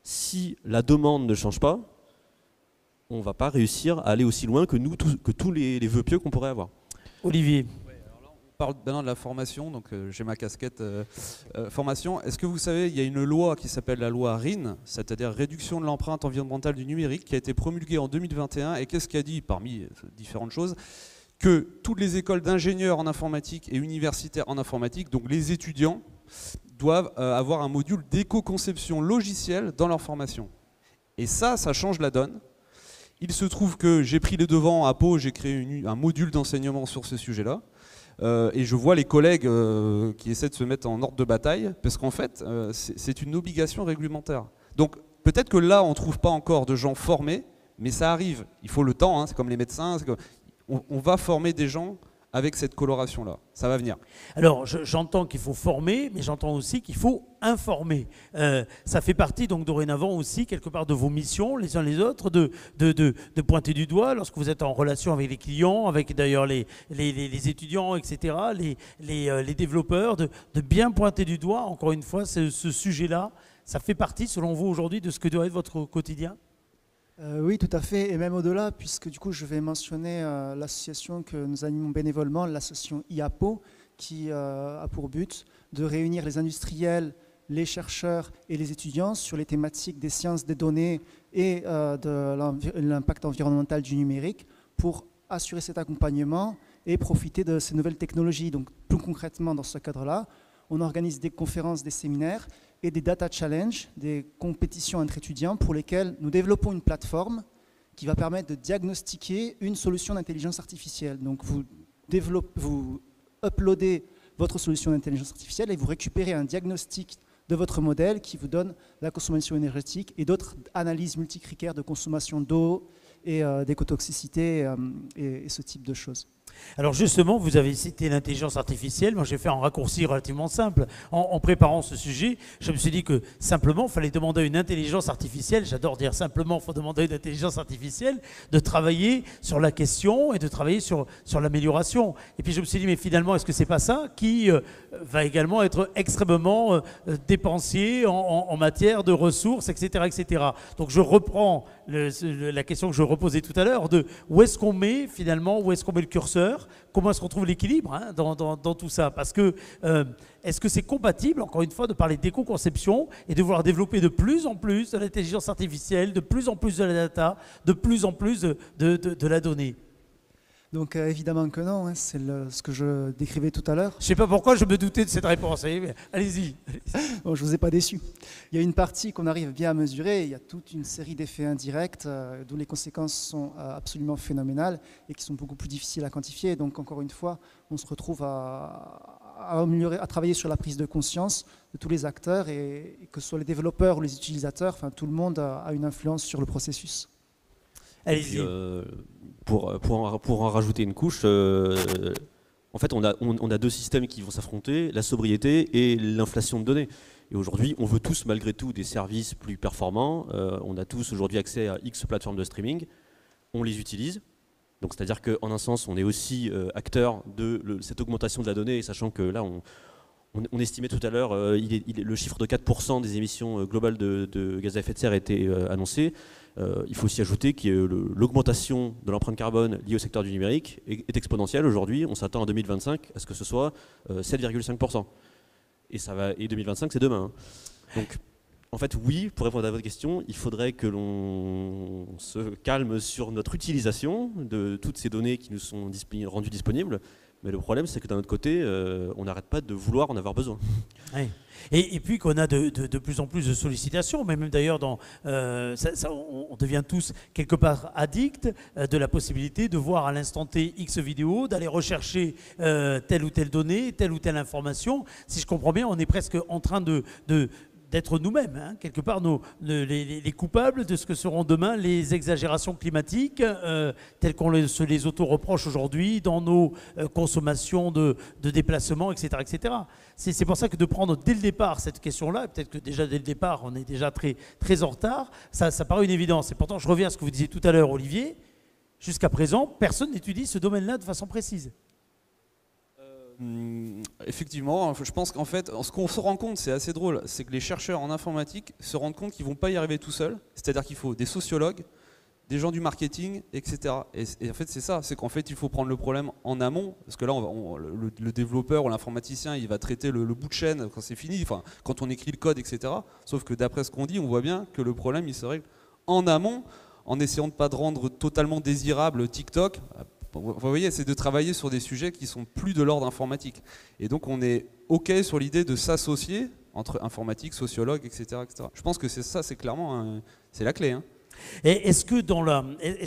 si la demande ne change pas, on ne va pas réussir à aller aussi loin que tous les vœux pieux qu'on pourrait avoir. Olivier. On parle maintenant de la formation, donc j'ai ma casquette formation. Est-ce que vous savez, il y a une loi qui s'appelle la loi RIN, c'est-à-dire réduction de l'empreinte environnementale du numérique, qui a été promulguée en 2021. Et qu'est-ce qu'il a dit, parmi différentes choses, que toutes les écoles d'ingénieurs en informatique et universitaires en informatique, donc les étudiants, doivent avoir un module d'éco-conception logicielle dans leur formation. Et ça change la donne. Il se trouve que j'ai pris les devants à Pau, j'ai créé un module d'enseignement sur ce sujet-là. Et je vois les collègues qui essaient de se mettre en ordre de bataille, parce qu'en fait, c'est une obligation réglementaire. Donc peut-être que là, on ne trouve pas encore de gens formés, mais ça arrive. Il faut le temps, hein, c'est comme les médecins. On va former des gens avec cette coloration-là. Ça va venir. Alors, j'entends qu'il faut former, mais j'entends aussi qu'il faut informer. Ça fait partie donc dorénavant aussi, quelque part, de vos missions, les uns les autres, de pointer du doigt lorsque vous êtes en relation avec les clients, avec d'ailleurs les étudiants, etc., les développeurs, de bien pointer du doigt, encore une fois, ce sujet-là. Ça fait partie, selon vous, aujourd'hui, de ce que doit être votre quotidien ? Oui, tout à fait, et même au-delà, puisque du coup je vais mentionner l'association que nous animons bénévolement, l'association IAPO, qui a pour but de réunir les industriels, les chercheurs et les étudiants sur les thématiques des sciences des données et de l'impact environnemental du numérique pour assurer cet accompagnement et profiter de ces nouvelles technologies. Donc plus concrètement dans ce cadre-là, on organise des conférences, des séminaires et des data challenges, des compétitions entre étudiants pour lesquelles nous développons une plateforme qui va permettre de diagnostiquer une solution d'intelligence artificielle. Donc vous uploadez votre solution d'intelligence artificielle et vous récupérez un diagnostic de votre modèle qui vous donne la consommation énergétique et d'autres analyses multicritères de consommation d'eau et d'écotoxicité et ce type de choses. Alors justement, vous avez cité l'intelligence artificielle. Moi, j'ai fait un raccourci relativement simple. En préparant ce sujet, je me suis dit que simplement, il fallait demander à une intelligence artificielle, j'adore dire simplement, il faut demander à une intelligence artificielle de travailler sur la question et de travailler sur l'amélioration. Et puis je me suis dit, mais finalement, est-ce que c'est pas ça qui va également être extrêmement dépensier en matière de ressources, etc., etc. Donc je reprends la question que je reposais tout à l'heure de où est-ce qu'on met finalement, où est-ce qu'on met le curseur, comment est-ce qu'on trouve l'équilibre dans tout ça? Parce que est-ce que c'est compatible, encore une fois, de parler d'éco-conception et de vouloir développer de plus en plus de l'intelligence artificielle, de plus en plus de la data, de plus en plus de la donnée? Donc évidemment que non, hein, c'est ce que je décrivais tout à l'heure. Je ne sais pas pourquoi je me doutais de cette réponse. Allez-y. Bon, je ne vous ai pas déçu. Il y a une partie qu'on arrive bien à mesurer, il y a toute une série d'effets indirects dont les conséquences sont absolument phénoménales et qui sont beaucoup plus difficiles à quantifier. Donc encore une fois, on se retrouve à travailler sur la prise de conscience de tous les acteurs et que ce soit les développeurs ou les utilisateurs, enfin, tout le monde a une influence sur le processus. Allez-y. Pour en rajouter une couche, en fait, on a deux systèmes qui vont s'affronter, la sobriété et l'inflation de données. Et aujourd'hui, on veut tous, malgré tout, des services plus performants. On a tous aujourd'hui accès à X plateformes de streaming. On les utilise. Donc, c'est-à-dire qu'en un sens, on est aussi acteur de cette augmentation de la donnée, sachant que là, on estimait tout à l'heure, le chiffre de 4% des émissions globales de gaz à effet de serre a été annoncé. Il faut aussi ajouter que l'augmentation de l'empreinte carbone liée au secteur du numérique est exponentielle. Aujourd'hui, on s'attend en 2025 à ce que ce soit 7,5%. Et 2025, c'est demain. Donc, en fait, oui, pour répondre à votre question, il faudrait que l'on se calme sur notre utilisation de toutes ces données qui nous sont rendues disponibles. Mais le problème, c'est que d'un autre côté, on n'arrête pas de vouloir en avoir besoin. Oui. Et puis qu'on a de plus en plus de sollicitations, mais même d'ailleurs, on devient tous quelque part addicts de la possibilité de voir à l'instant T X vidéo, d'aller rechercher telle ou telle donnée, telle ou telle information. Si je comprends bien, on est presque en train d'être nous-mêmes, quelque part les coupables de ce que seront demain les exagérations climatiques telles qu'on se les auto-reproche aujourd'hui dans nos consommations de déplacements, etc. etc. C'est pour ça que de prendre dès le départ cette question-là, et peut-être que déjà dès le départ on est déjà très, très en retard, ça paraît une évidence. Et pourtant je reviens à ce que vous disiez tout à l'heure, Olivier, jusqu'à présent personne n'étudie ce domaine-là de façon précise. Effectivement, je pense qu'en fait, ce qu'on se rend compte, c'est assez drôle, c'est que les chercheurs en informatique se rendent compte qu'ils ne vont pas y arriver tout seuls, c'est-à-dire qu'il faut des sociologues, des gens du marketing, etc. Et en fait, c'est ça, c'est qu'en fait, il faut prendre le problème en amont, parce que là, le développeur ou l'informaticien, il va traiter le bout de chaîne quand c'est fini, enfin, quand on écrit le code, etc. Sauf que d'après ce qu'on dit, on voit bien que le problème, il se règle en amont, en essayant de ne pas de rendre totalement désirable TikTok. Vous voyez, c'est de travailler sur des sujets qui sont plus de l'ordre informatique. Et donc on est OK sur l'idée de s'associer entre informatique, sociologue, etc., etc. Je pense que c'est ça, c'est clairement c'est la clé. Hein. Et est-ce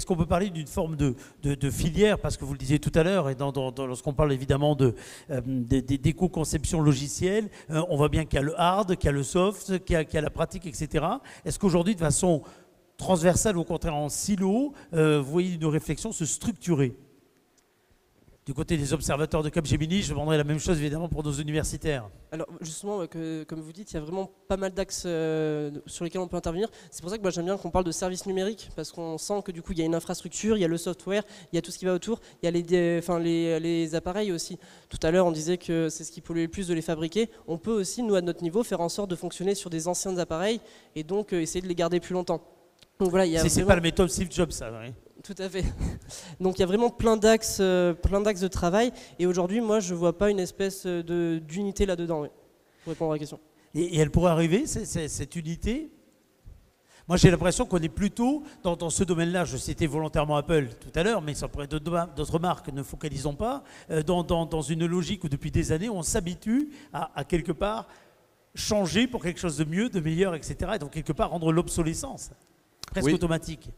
qu'on peut parler d'une forme de filière, parce que vous le disiez tout à l'heure, et lorsqu'on parle évidemment d'éco-conception logicielle, on voit bien qu'il y a le hard, qu'il y a le soft, qu'il y a la pratique, etc. Est-ce qu'aujourd'hui, de façon transversale ou au contraire en silo, vous voyez une réflexion se structurer? Du côté des observateurs de Capgemini, je demanderai la même chose évidemment pour nos universitaires. Alors justement, comme vous dites, il y a vraiment pas mal d'axes sur lesquels on peut intervenir. C'est pour ça que moi j'aime bien qu'on parle de services numériques, parce qu'on sent que du coup il y a une infrastructure, il y a le software, il y a tout ce qui va autour, il y a les appareils aussi. Tout à l'heure on disait que c'est ce qui polluait le plus de les fabriquer. On peut aussi, nous à notre niveau, faire en sorte de fonctionner sur des anciens appareils et donc essayer de les garder plus longtemps. Donc voilà, c'est pas la méthode Steve Jobs, ça, oui. Tout à fait. Donc il y a vraiment plein d'axes de travail. Et aujourd'hui, moi, je ne vois pas une espèce d'unité là-dedans, oui, pour répondre à la question. Et elle pourrait arriver, cette unité? Moi, j'ai l'impression qu'on est plutôt dans ce domaine-là. Je citais volontairement Apple tout à l'heure, mais ça pourrait être d'autres marques, ne focalisons pas, dans une logique où depuis des années, on s'habitue à quelque part changer pour quelque chose de mieux, de meilleur, etc. Et donc quelque part rendre l'obsolescence presque automatique.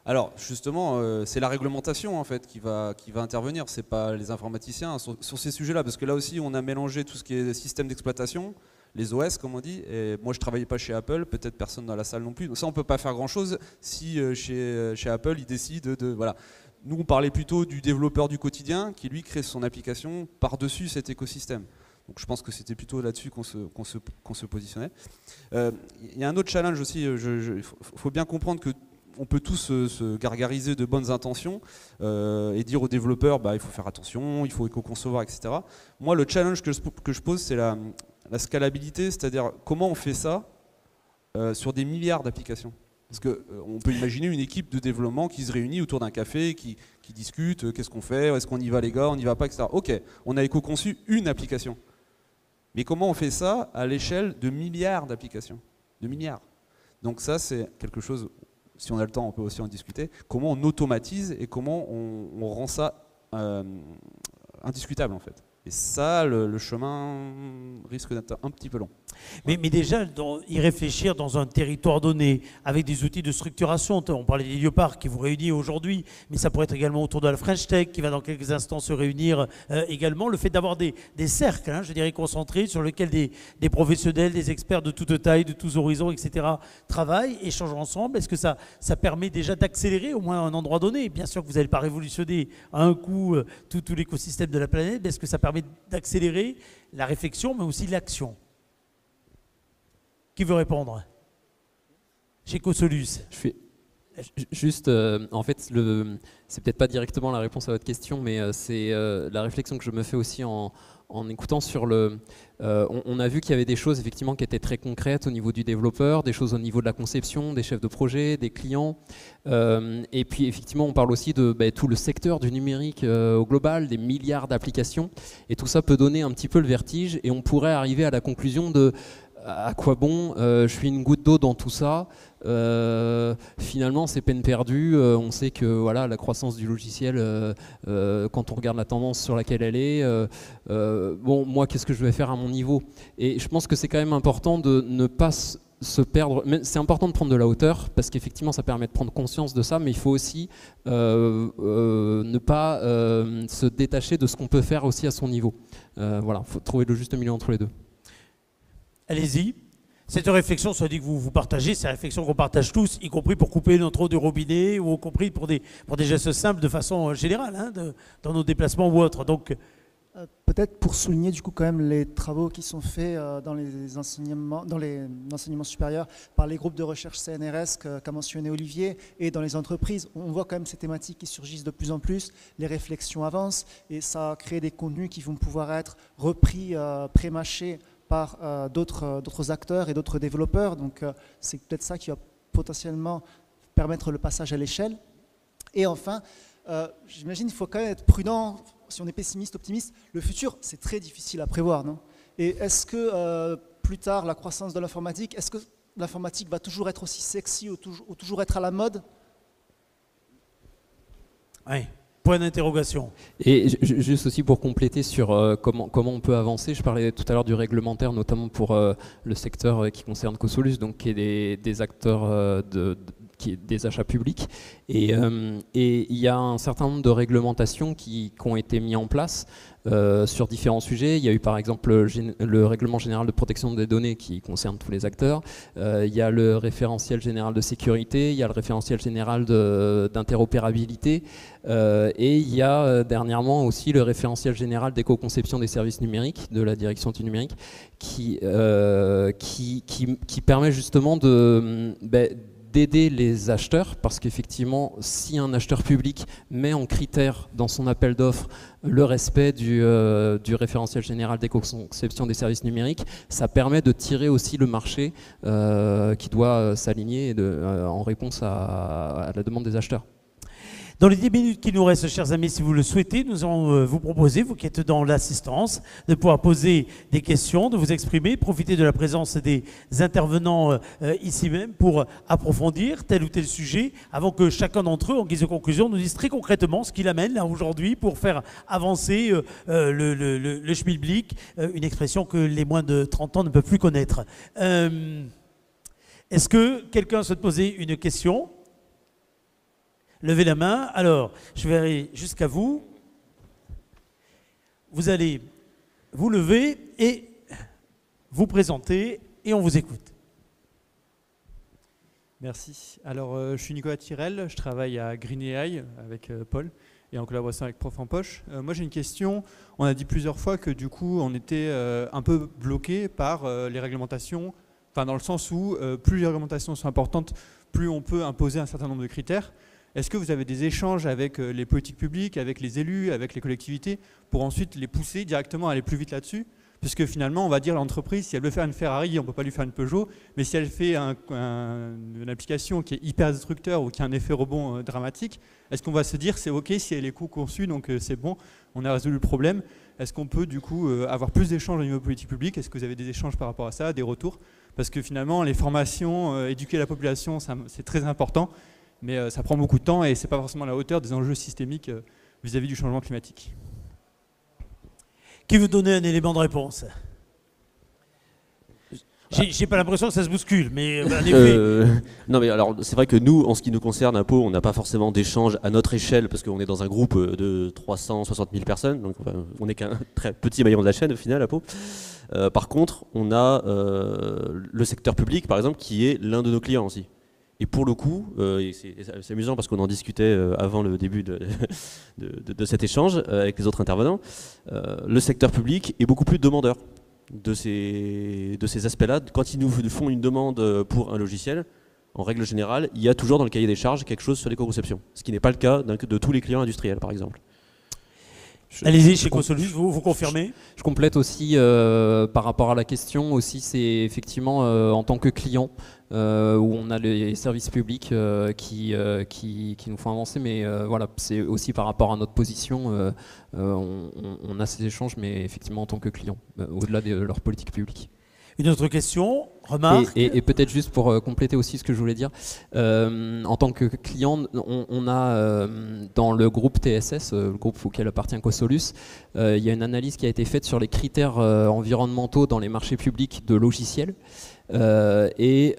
Alors justement, c'est la réglementation en fait qui va intervenir. C'est pas les informaticiens sur ces sujets-là, parce que là aussi on a mélangé tout ce qui est système d'exploitation, les OS comme on dit. Et moi je travaillais pas chez Apple, peut-être personne dans la salle non plus. Donc ça on peut pas faire grand-chose si chez Apple ils décident de voilà. Nous on parlait plutôt du développeur du quotidien qui lui crée son application par-dessus cet écosystème. Donc je pense que c'était plutôt là-dessus qu'on se positionnait. Il y a un autre challenge aussi, il faut bien comprendre qu'on peut tous se gargariser de bonnes intentions et dire aux développeurs il faut faire attention, il faut éco-concevoir, etc. Moi le challenge que je pose c'est la scalabilité, c'est-à-dire comment on fait ça sur des milliards d'applications. Parce qu'on peut imaginer une équipe de développement qui se réunit autour d'un café, qui discute, qu'est-ce qu'on fait, est-ce qu'on y va les gars, on n'y va pas, etc. Ok, on a éco-conçu une application. Mais comment on fait ça à l'échelle de milliards d'applications? De milliards. Donc ça, c'est quelque chose, si on a le temps, on peut aussi en discuter. Comment on automatise et comment on rend ça indiscutable, en fait. Et ça, le chemin risque d'être un petit peu long. Mais déjà, y réfléchir dans un territoire donné, avec des outils de structuration. On parlait d'Hélioparc qui vous réunit aujourd'hui, mais ça pourrait être également autour de la French Tech qui va dans quelques instants se réunir également. Le fait d'avoir des cercles, je dirais, concentrés sur lesquels des professionnels, des experts de toute taille, de tous horizons, etc. travaillent, échangent ensemble. Est-ce que ça permet déjà d'accélérer au moins à un endroit donné? Bien sûr que vous n'allez pas révolutionner à un coup tout l'écosystème de la planète, mais est-ce que ça permet d'accélérer la réflexion, mais aussi l'action? Qui veut répondre? Chez Cosolus. Je fais juste, en fait, c'est peut-être pas directement la réponse à votre question, mais c'est la réflexion que je me fais aussi en écoutant sur on a vu qu'il y avait des choses effectivement qui étaient très concrètes au niveau du développeur, des choses au niveau de la conception, des chefs de projet, des clients. Et puis effectivement, on parle aussi de tout le secteur du numérique au global, des milliards d'applications. Et tout ça peut donner un petit peu le vertige. Et on pourrait arriver à la conclusion de à quoi bon, je suis une goutte d'eau dans tout ça, finalement c'est peine perdue, on sait que voilà, la croissance du logiciel, quand on regarde la tendance sur laquelle elle est, bon, moi qu'est-ce que je vais faire à mon niveau? Et je pense que c'est quand même important de ne pas se perdre, mais c'est important de prendre de la hauteur parce qu'effectivement ça permet de prendre conscience de ça, mais il faut aussi ne pas se détacher de ce qu'on peut faire aussi à son niveau. Voilà, il faut trouver le juste milieu entre les deux. Allez-y. Cette réflexion, ça dit que vous partagez, c'est la réflexion qu'on partage tous, y compris pour couper notre eau du robinet ou y compris pour des gestes simples de façon générale, dans nos déplacements ou autres. Donc, peut-être pour souligner du coup quand même les travaux qui sont faits dans l'enseignement supérieur par les groupes de recherche CNRS qu'a mentionné Olivier, et dans les entreprises, on voit quand même ces thématiques qui surgissent de plus en plus, les réflexions avancent et ça crée des contenus qui vont pouvoir être repris, pré-mâchés par d'autres acteurs et d'autres développeurs. Donc c'est peut-être ça qui va potentiellement permettre le passage à l'échelle. Et enfin, j'imagine qu'il faut quand même être prudent. Si on est pessimiste, optimiste, le futur, c'est très difficile à prévoir, non? Et est-ce que plus tard, la croissance de l'informatique, est-ce que l'informatique va toujours être aussi sexy ou toujours être à la mode? Oui, point d'interrogation. Et juste aussi pour compléter sur comment on peut avancer, je parlais tout à l'heure du réglementaire, notamment pour le secteur qui concerne Cosolus, donc qui est des acteurs des achats publics, et il y a un certain nombre de réglementations qui ont été mises en place sur différents sujets. Il y a eu par exemple le règlement général de protection des données qui concerne tous les acteurs, il y a le référentiel général de sécurité, il y a le référentiel général d'interopérabilité, et il y a dernièrement aussi le référentiel général d'éco-conception des services numériques de la direction du numérique qui permet justement d'aider les acheteurs, parce qu'effectivement, si un acheteur public met en critère dans son appel d'offres le respect du référentiel général d'éco-conception des services numériques, ça permet de tirer aussi le marché qui doit s'aligner en réponse à la demande des acheteurs. Dans les 10 minutes qui nous restent, chers amis, si vous le souhaitez, nous allons vous proposer, vous qui êtes dans l'assistance, de pouvoir poser des questions, de vous exprimer, profiter de la présence des intervenants ici même pour approfondir tel ou tel sujet, avant que chacun d'entre eux, en guise de conclusion, nous dise très concrètement ce qu'il amène là aujourd'hui pour faire avancer le schmilblick, une expression que les moins de 30 ans ne peuvent plus connaître. Est-ce que quelqu'un souhaite poser une question ? Levez la main. Alors, je vais aller jusqu'à vous. Vous allez vous lever et vous présenter et on vous écoute. Merci. Alors, je suis Nicolas Tirel, je travaille à Green AI avec Paul et en collaboration avec Prof en Poche. Moi, j'ai une question. On a dit plusieurs fois que du coup, on était un peu bloqué par les réglementations, enfin dans le sens où plus les réglementations sont importantes, plus on peut imposer un certain nombre de critères. Est-ce que vous avez des échanges avec les politiques publiques, avec les élus, avec les collectivités, pour ensuite les pousser directement à aller plus vite là-dessus? Puisque finalement, on va dire l'entreprise, si elle veut faire une Ferrari, on ne peut pas lui faire une Peugeot, mais si elle fait une application qui est hyper destructeur ou qui a un effet rebond dramatique, est-ce qu'on va se dire c'est OK si elle est co-conçue, donc c'est bon, on a résolu le problème? Est-ce qu'on peut du coup avoir plus d'échanges au niveau politique publique? Est-ce que vous avez des échanges par rapport à ça, des retours? Parce que finalement, les formations, éduquer la population, c'est très important. Mais ça prend beaucoup de temps et ce n'est pas forcément à la hauteur des enjeux systémiques vis-à-vis du changement climatique. Qui veut donner un élément de réponse? J'ai pas l'impression que ça se bouscule, mais en effet. Non, mais alors c'est vrai que nous, en ce qui nous concerne, Apo, on n'a pas forcément d'échange à notre échelle parce qu'on est dans un groupe de 360 000 personnes, donc on n'est qu'un très petit maillon de la chaîne au final, Apo. Par contre, on a le secteur public, par exemple, qui est l'un de nos clients aussi. Et pour le coup, c'est amusant parce qu'on en discutait avant le début de cet échange avec les autres intervenants, le secteur public est beaucoup plus demandeur de ces aspects-là. Quand ils nous font une demande pour un logiciel, en règle générale, il y a toujours dans le cahier des charges quelque chose sur l'éco-conception, ce qui n'est pas le cas de tous les clients industriels, par exemple. Allez-y, chez Cosolus, vous confirmez? Je complète aussi par rapport à la question aussi, c'est effectivement en tant que client où on a les services publics qui nous font avancer, mais voilà, c'est aussi par rapport à notre position, on a ces échanges, mais effectivement en tant que client, au-delà de leur politique publique. Une autre question, remarque. Et peut-être juste pour compléter aussi ce que je voulais dire, en tant que client, on a dans le groupe TSS, le groupe auquel appartient Cosolus, il y a une analyse qui a été faite sur les critères environnementaux dans les marchés publics de logiciels. Les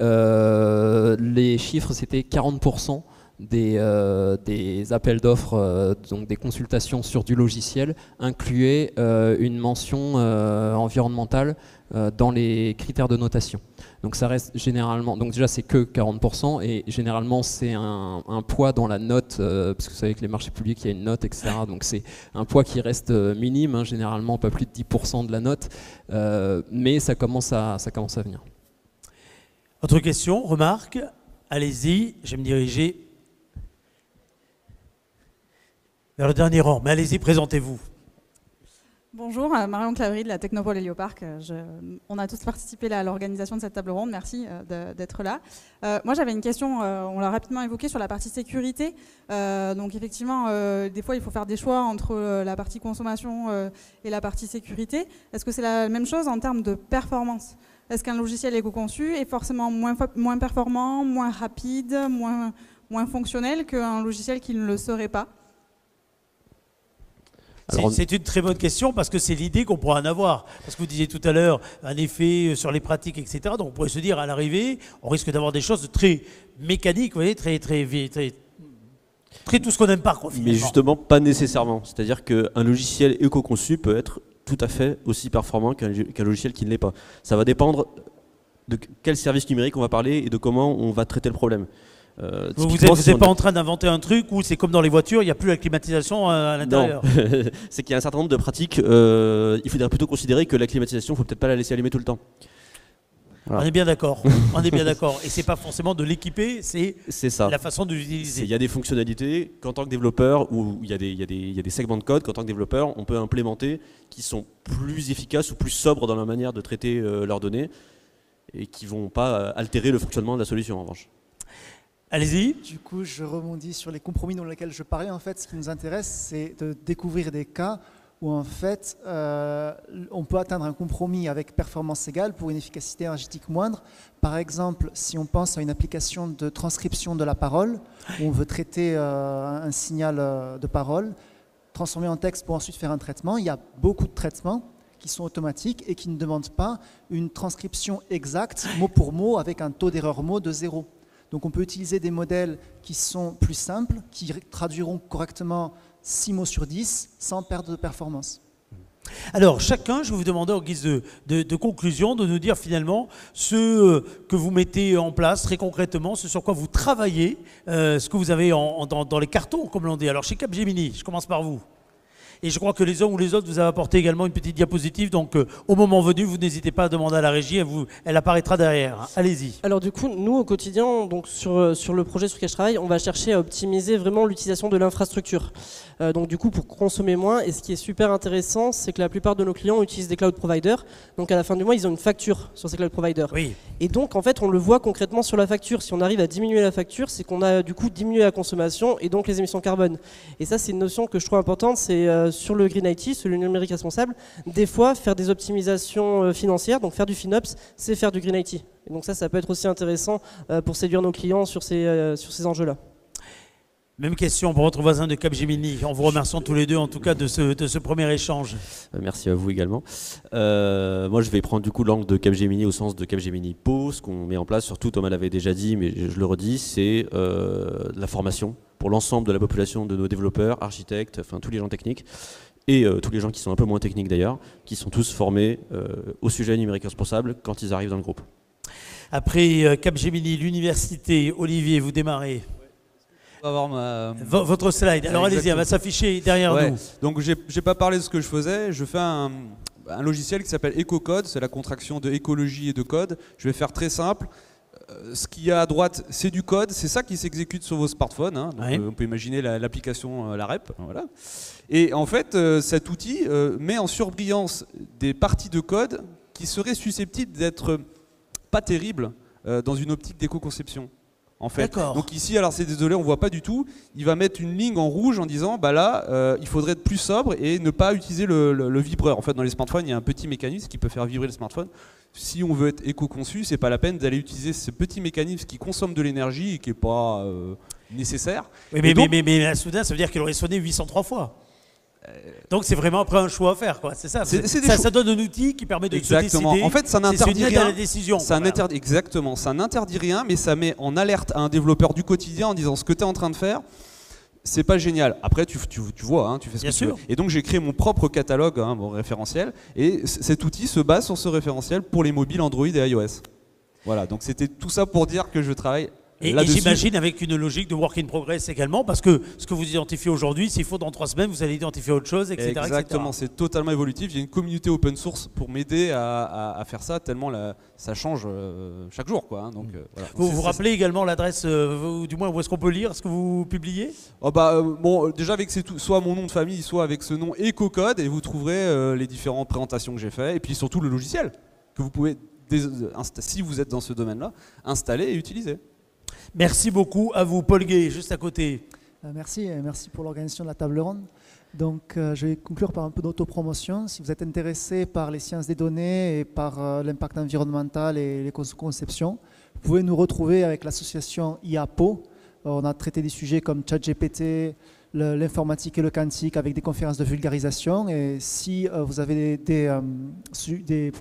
chiffres, c'était 40% des appels d'offres, donc des consultations sur du logiciel, incluaient une mention environnementale dans les critères de notation. Donc ça reste généralement, donc déjà c'est que 40% et généralement c'est un poids dans la note, parce que vous savez que les marchés publics il y a une note, etc. Donc c'est un poids qui reste minime, hein, généralement pas plus de 10% de la note, mais ça commence à venir. Autre question, remarque, allez-y, je vais me diriger vers le dernier rang, mais allez-y, présentez-vous. Bonjour, Marion Clavry de la Technopole Hélioparc. On a tous participé à l'organisation de cette table ronde, merci d'être là. Moi j'avais une question, on l'a rapidement évoqué sur la partie sécurité. Donc effectivement, des fois il faut faire des choix entre la partie consommation et la partie sécurité. Est-ce que c'est la même chose en termes de performance ? Est-ce qu'un logiciel éco-conçu est forcément moins performant, moins rapide, moins fonctionnel qu'un logiciel qui ne le serait pas ? C'est une très bonne question parce que c'est l'idée qu'on pourra en avoir. Parce que vous disiez tout à l'heure un effet sur les pratiques, etc. Donc on pourrait se dire à l'arrivée, on risque d'avoir des choses très mécaniques, vous voyez, très tout ce qu'on n'aime pas. Quoi, mais justement, pas nécessairement. C'est-à-dire qu'un logiciel éco-conçu peut être tout à fait aussi performant qu'un logiciel qui ne l'est pas. Ça va dépendre de quel service numérique on va parler et de comment on va traiter le problème. Vous n'êtes pas en train d'inventer un truc où c'est comme dans les voitures, il n'y a plus la climatisation à l'intérieur. C'est qu'il y a un certain nombre de pratiques, il faudrait plutôt considérer que la climatisation, il ne faut peut-être pas la laisser allumer tout le temps. Voilà. On est bien d'accord. On est bien d'accord. Et c'est pas forcément de l'équiper, c'est la façon de l'utiliser. Il y a des fonctionnalités qu'en tant que développeur, ou il y a des segments de code qu'en tant que développeur, on peut implémenter qui sont plus efficaces ou plus sobres dans la manière de traiter leurs données et qui ne vont pas altérer le fonctionnement de la solution en revanche. Allez-y. Du coup, je rebondis sur les compromis dans lesquels je parlais. En fait, ce qui nous intéresse, c'est de découvrir des cas où en fait, on peut atteindre un compromis avec performance égale pour une efficacité énergétique moindre. Par exemple, si on pense à une application de transcription de la parole, où on veut traiter un signal de parole, transformer en texte pour ensuite faire un traitement, il y a beaucoup de traitements qui sont automatiques et qui ne demandent pas une transcription exacte, mot pour mot, avec un taux d'erreur mot de 0. Donc on peut utiliser des modèles qui sont plus simples, qui traduiront correctement 6 mots sur 10 sans perdre de performance. Alors chacun, je vais vous demander en guise de conclusion de nous dire finalement ce que vous mettez en place très concrètement, ce sur quoi vous travaillez, ce que vous avez dans les cartons comme l'on dit. Alors chez Capgemini, je commence par vous. Et je crois que les uns ou les autres vous avez apporté également une petite diapositive, donc au moment venu, vous n'hésitez pas à demander à la régie, elle apparaîtra derrière. Allez-y. Alors du coup, nous au quotidien, donc sur le projet sur lequel je travaille, on va chercher à optimiser vraiment l'utilisation de l'infrastructure. Donc du coup, pour consommer moins, et ce qui est super intéressant, c'est que la plupart de nos clients utilisent des cloud providers, donc à la fin du mois, ils ont une facture sur ces cloud providers. Oui. Et donc en fait, on le voit concrètement sur la facture. Si on arrive à diminuer la facture, c'est qu'on a du coup diminué la consommation et donc les émissions carbone. Et ça, c'est une notion que je trouve importante, c'est sur le Green IT, sur le numérique responsable, des fois faire des optimisations financières, donc faire du FinOps, c'est faire du Green IT. Et donc ça peut être aussi intéressant pour séduire nos clients sur ces enjeux-là. Même question pour votre voisin de Capgemini, en vous remerciant tous les deux en tout cas de ce premier échange. Merci à vous également. Moi je vais prendre du coup l'angle de Capgemini au sens de Capgemini Po. Ce qu'on met en place, surtout Thomas l'avait déjà dit, mais je le redis, c'est la formation pour l'ensemble de la population de nos développeurs, architectes, enfin tous les gens techniques et tous les gens qui sont un peu moins techniques d'ailleurs, qui sont tous formés au sujet numérique responsable quand ils arrivent dans le groupe. Après Capgemini, l'université, Olivier, vous démarrez. Avoir votre slide. Alors allez-y, elle va s'afficher derrière nous. Donc j'ai pas parlé de ce que je faisais. Je fais un logiciel qui s'appelle EcoCode. C'est la contraction de écologie et de code. Je vais faire très simple. Ce qu'il y a à droite, c'est du code. C'est ça qui s'exécute sur vos smartphones. Hein. Donc, on peut imaginer l'application, la REP. Voilà. Et en fait, cet outil met en surbrillance des parties de code qui seraient susceptibles d'être pas terribles dans une optique d'éco-conception. En fait. Donc ici, alors c'est désolé, on voit pas du tout. Il va mettre une ligne en rouge en disant, bah là, il faudrait être plus sobre et ne pas utiliser le vibreur. En fait, dans les smartphones, il y a un petit mécanisme qui peut faire vibrer le smartphone. Si on veut être éco-conçu, c'est pas la peine d'aller utiliser ce petit mécanisme qui consomme de l'énergie et qui est pas nécessaire. Oui, mais soudain, ça veut dire qu'il aurait sonné 803 fois. Donc c'est vraiment après un choix à faire, quoi. C'est ça. C'est des Ça, choix. ça donne un outil qui permet de Exactement. se décider. En fait, ça C'est n'interdit une aide à rien. la décision. Ça Voilà. n'interdit exactement. Ça n'interdit rien, mais ça met en alerte un développeur du quotidien en disant ce que tu es en train de faire. C'est pas génial. Après, tu vois, hein, tu fais ce Bien que tu veux. sûr. Et donc, j'ai créé mon propre catalogue, hein, mon référentiel. Et cet outil se base sur ce référentiel pour les mobiles Android et iOS. Voilà, donc c'était tout ça pour dire que je travaille Et là-dessus. j'imagine avec une logique de work in progress également, parce que ce que vous identifiez aujourd'hui, s'il faut dans 3 semaines, vous allez identifier autre chose, etc. Exactement, etc. c'est totalement évolutif. Il y a une communauté open source pour m'aider à faire ça, tellement ça change chaque jour, quoi, hein. Donc, voilà. Vous vous rappelez également l'adresse, ou du moins où est-ce qu'on peut lire ce que vous publiez? Bon, déjà avec soit mon nom de famille, soit avec ce nom EcoCode, et vous trouverez les différentes présentations que j'ai fait, et puis surtout le logiciel que vous pouvez, si vous êtes dans ce domaine-là, installer et utiliser. Merci beaucoup à vous, Paul Gay, juste à côté. Merci pour l'organisation de la table ronde. Donc, je vais conclure par un peu d'autopromotion. Si vous êtes intéressé par les sciences des données et par l'impact environnemental et l'éco-conception, vous pouvez nous retrouver avec l'association IAPO. On a traité des sujets comme ChatGPT, l'informatique et le quantique avec des conférences de vulgarisation. Et si vous avez des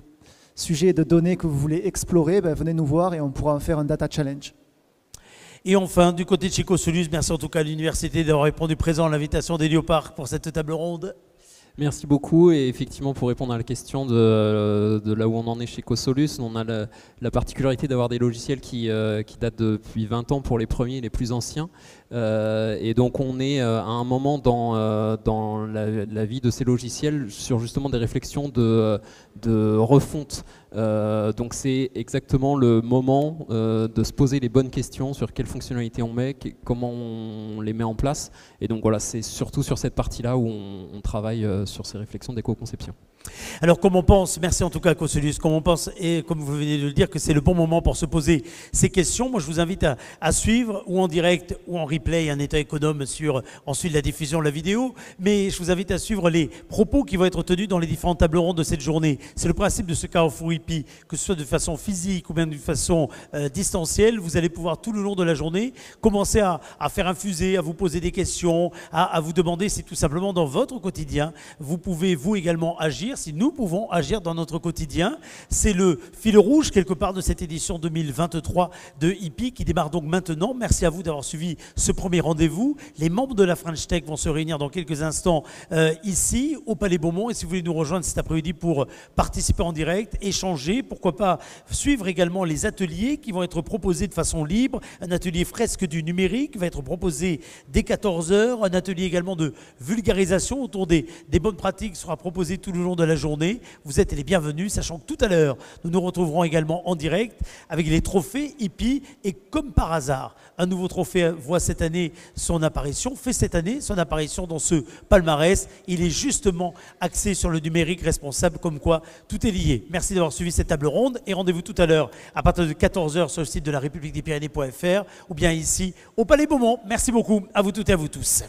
sujets de données que vous voulez explorer, venez nous voir et on pourra en faire un data challenge. Et enfin, du côté de chez Cosolus, merci en tout cas à l'université d'avoir répondu présent à l'invitation d'Hélioparc pour cette table ronde. Merci beaucoup. Et effectivement, pour répondre à la question de là où on en est chez Cosolus, on a la particularité d'avoir des logiciels qui datent depuis 20 ans pour les premiers et les plus anciens. Et donc on est à un moment dans la vie de ces logiciels sur justement des réflexions de refonte. Donc c'est exactement le moment de se poser les bonnes questions sur quelles fonctionnalités on met, comment on les met en place. Et donc voilà, c'est surtout sur cette partie-là où on travaille sur ces réflexions d'éco-conception. Alors comme on pense, merci en tout cas à Cosolus, comme on pense et comme vous venez de le dire que c'est le bon moment pour se poser ces questions, moi je vous invite à suivre ou en direct ou en replay un état économe sur ensuite la diffusion de la vidéo, mais je vous invite à suivre les propos qui vont être tenus dans les différentes tables rondes de cette journée. C'est le principe de ce Carrefour Hippie, que ce soit de façon physique ou même d'une façon distancielle, vous allez pouvoir tout le long de la journée commencer à faire infuser, à vous poser des questions, à vous demander si tout simplement dans votre quotidien, vous pouvez vous également agir, si nous pouvons agir dans notre quotidien. C'est le fil rouge quelque part de cette édition 2023 de Hippie qui démarre donc maintenant. Merci à vous d'avoir suivi ce premier rendez-vous. Les membres de la French Tech vont se réunir dans quelques instants ici au Palais Beaumont, et si vous voulez nous rejoindre cet après-midi pour participer en direct, échanger, pourquoi pas suivre également les ateliers qui vont être proposés de façon libre. Un atelier fresque du numérique va être proposé dès 14h, un atelier également de vulgarisation autour des bonnes pratiques sera proposé tout le long de la journée. Vous êtes les bienvenus, sachant que tout à l'heure, nous nous retrouverons également en direct avec les trophées Hippie. Et comme par hasard, un nouveau trophée voit cette année son apparition, fait cette année son apparition dans ce palmarès. Il est justement axé sur le numérique responsable, comme quoi tout est lié. Merci d'avoir suivi cette table ronde et rendez-vous tout à l'heure à partir de 14h sur le site de la République des Pyrénées.fr ou bien ici au Palais Beaumont. Merci beaucoup à vous toutes et à vous tous.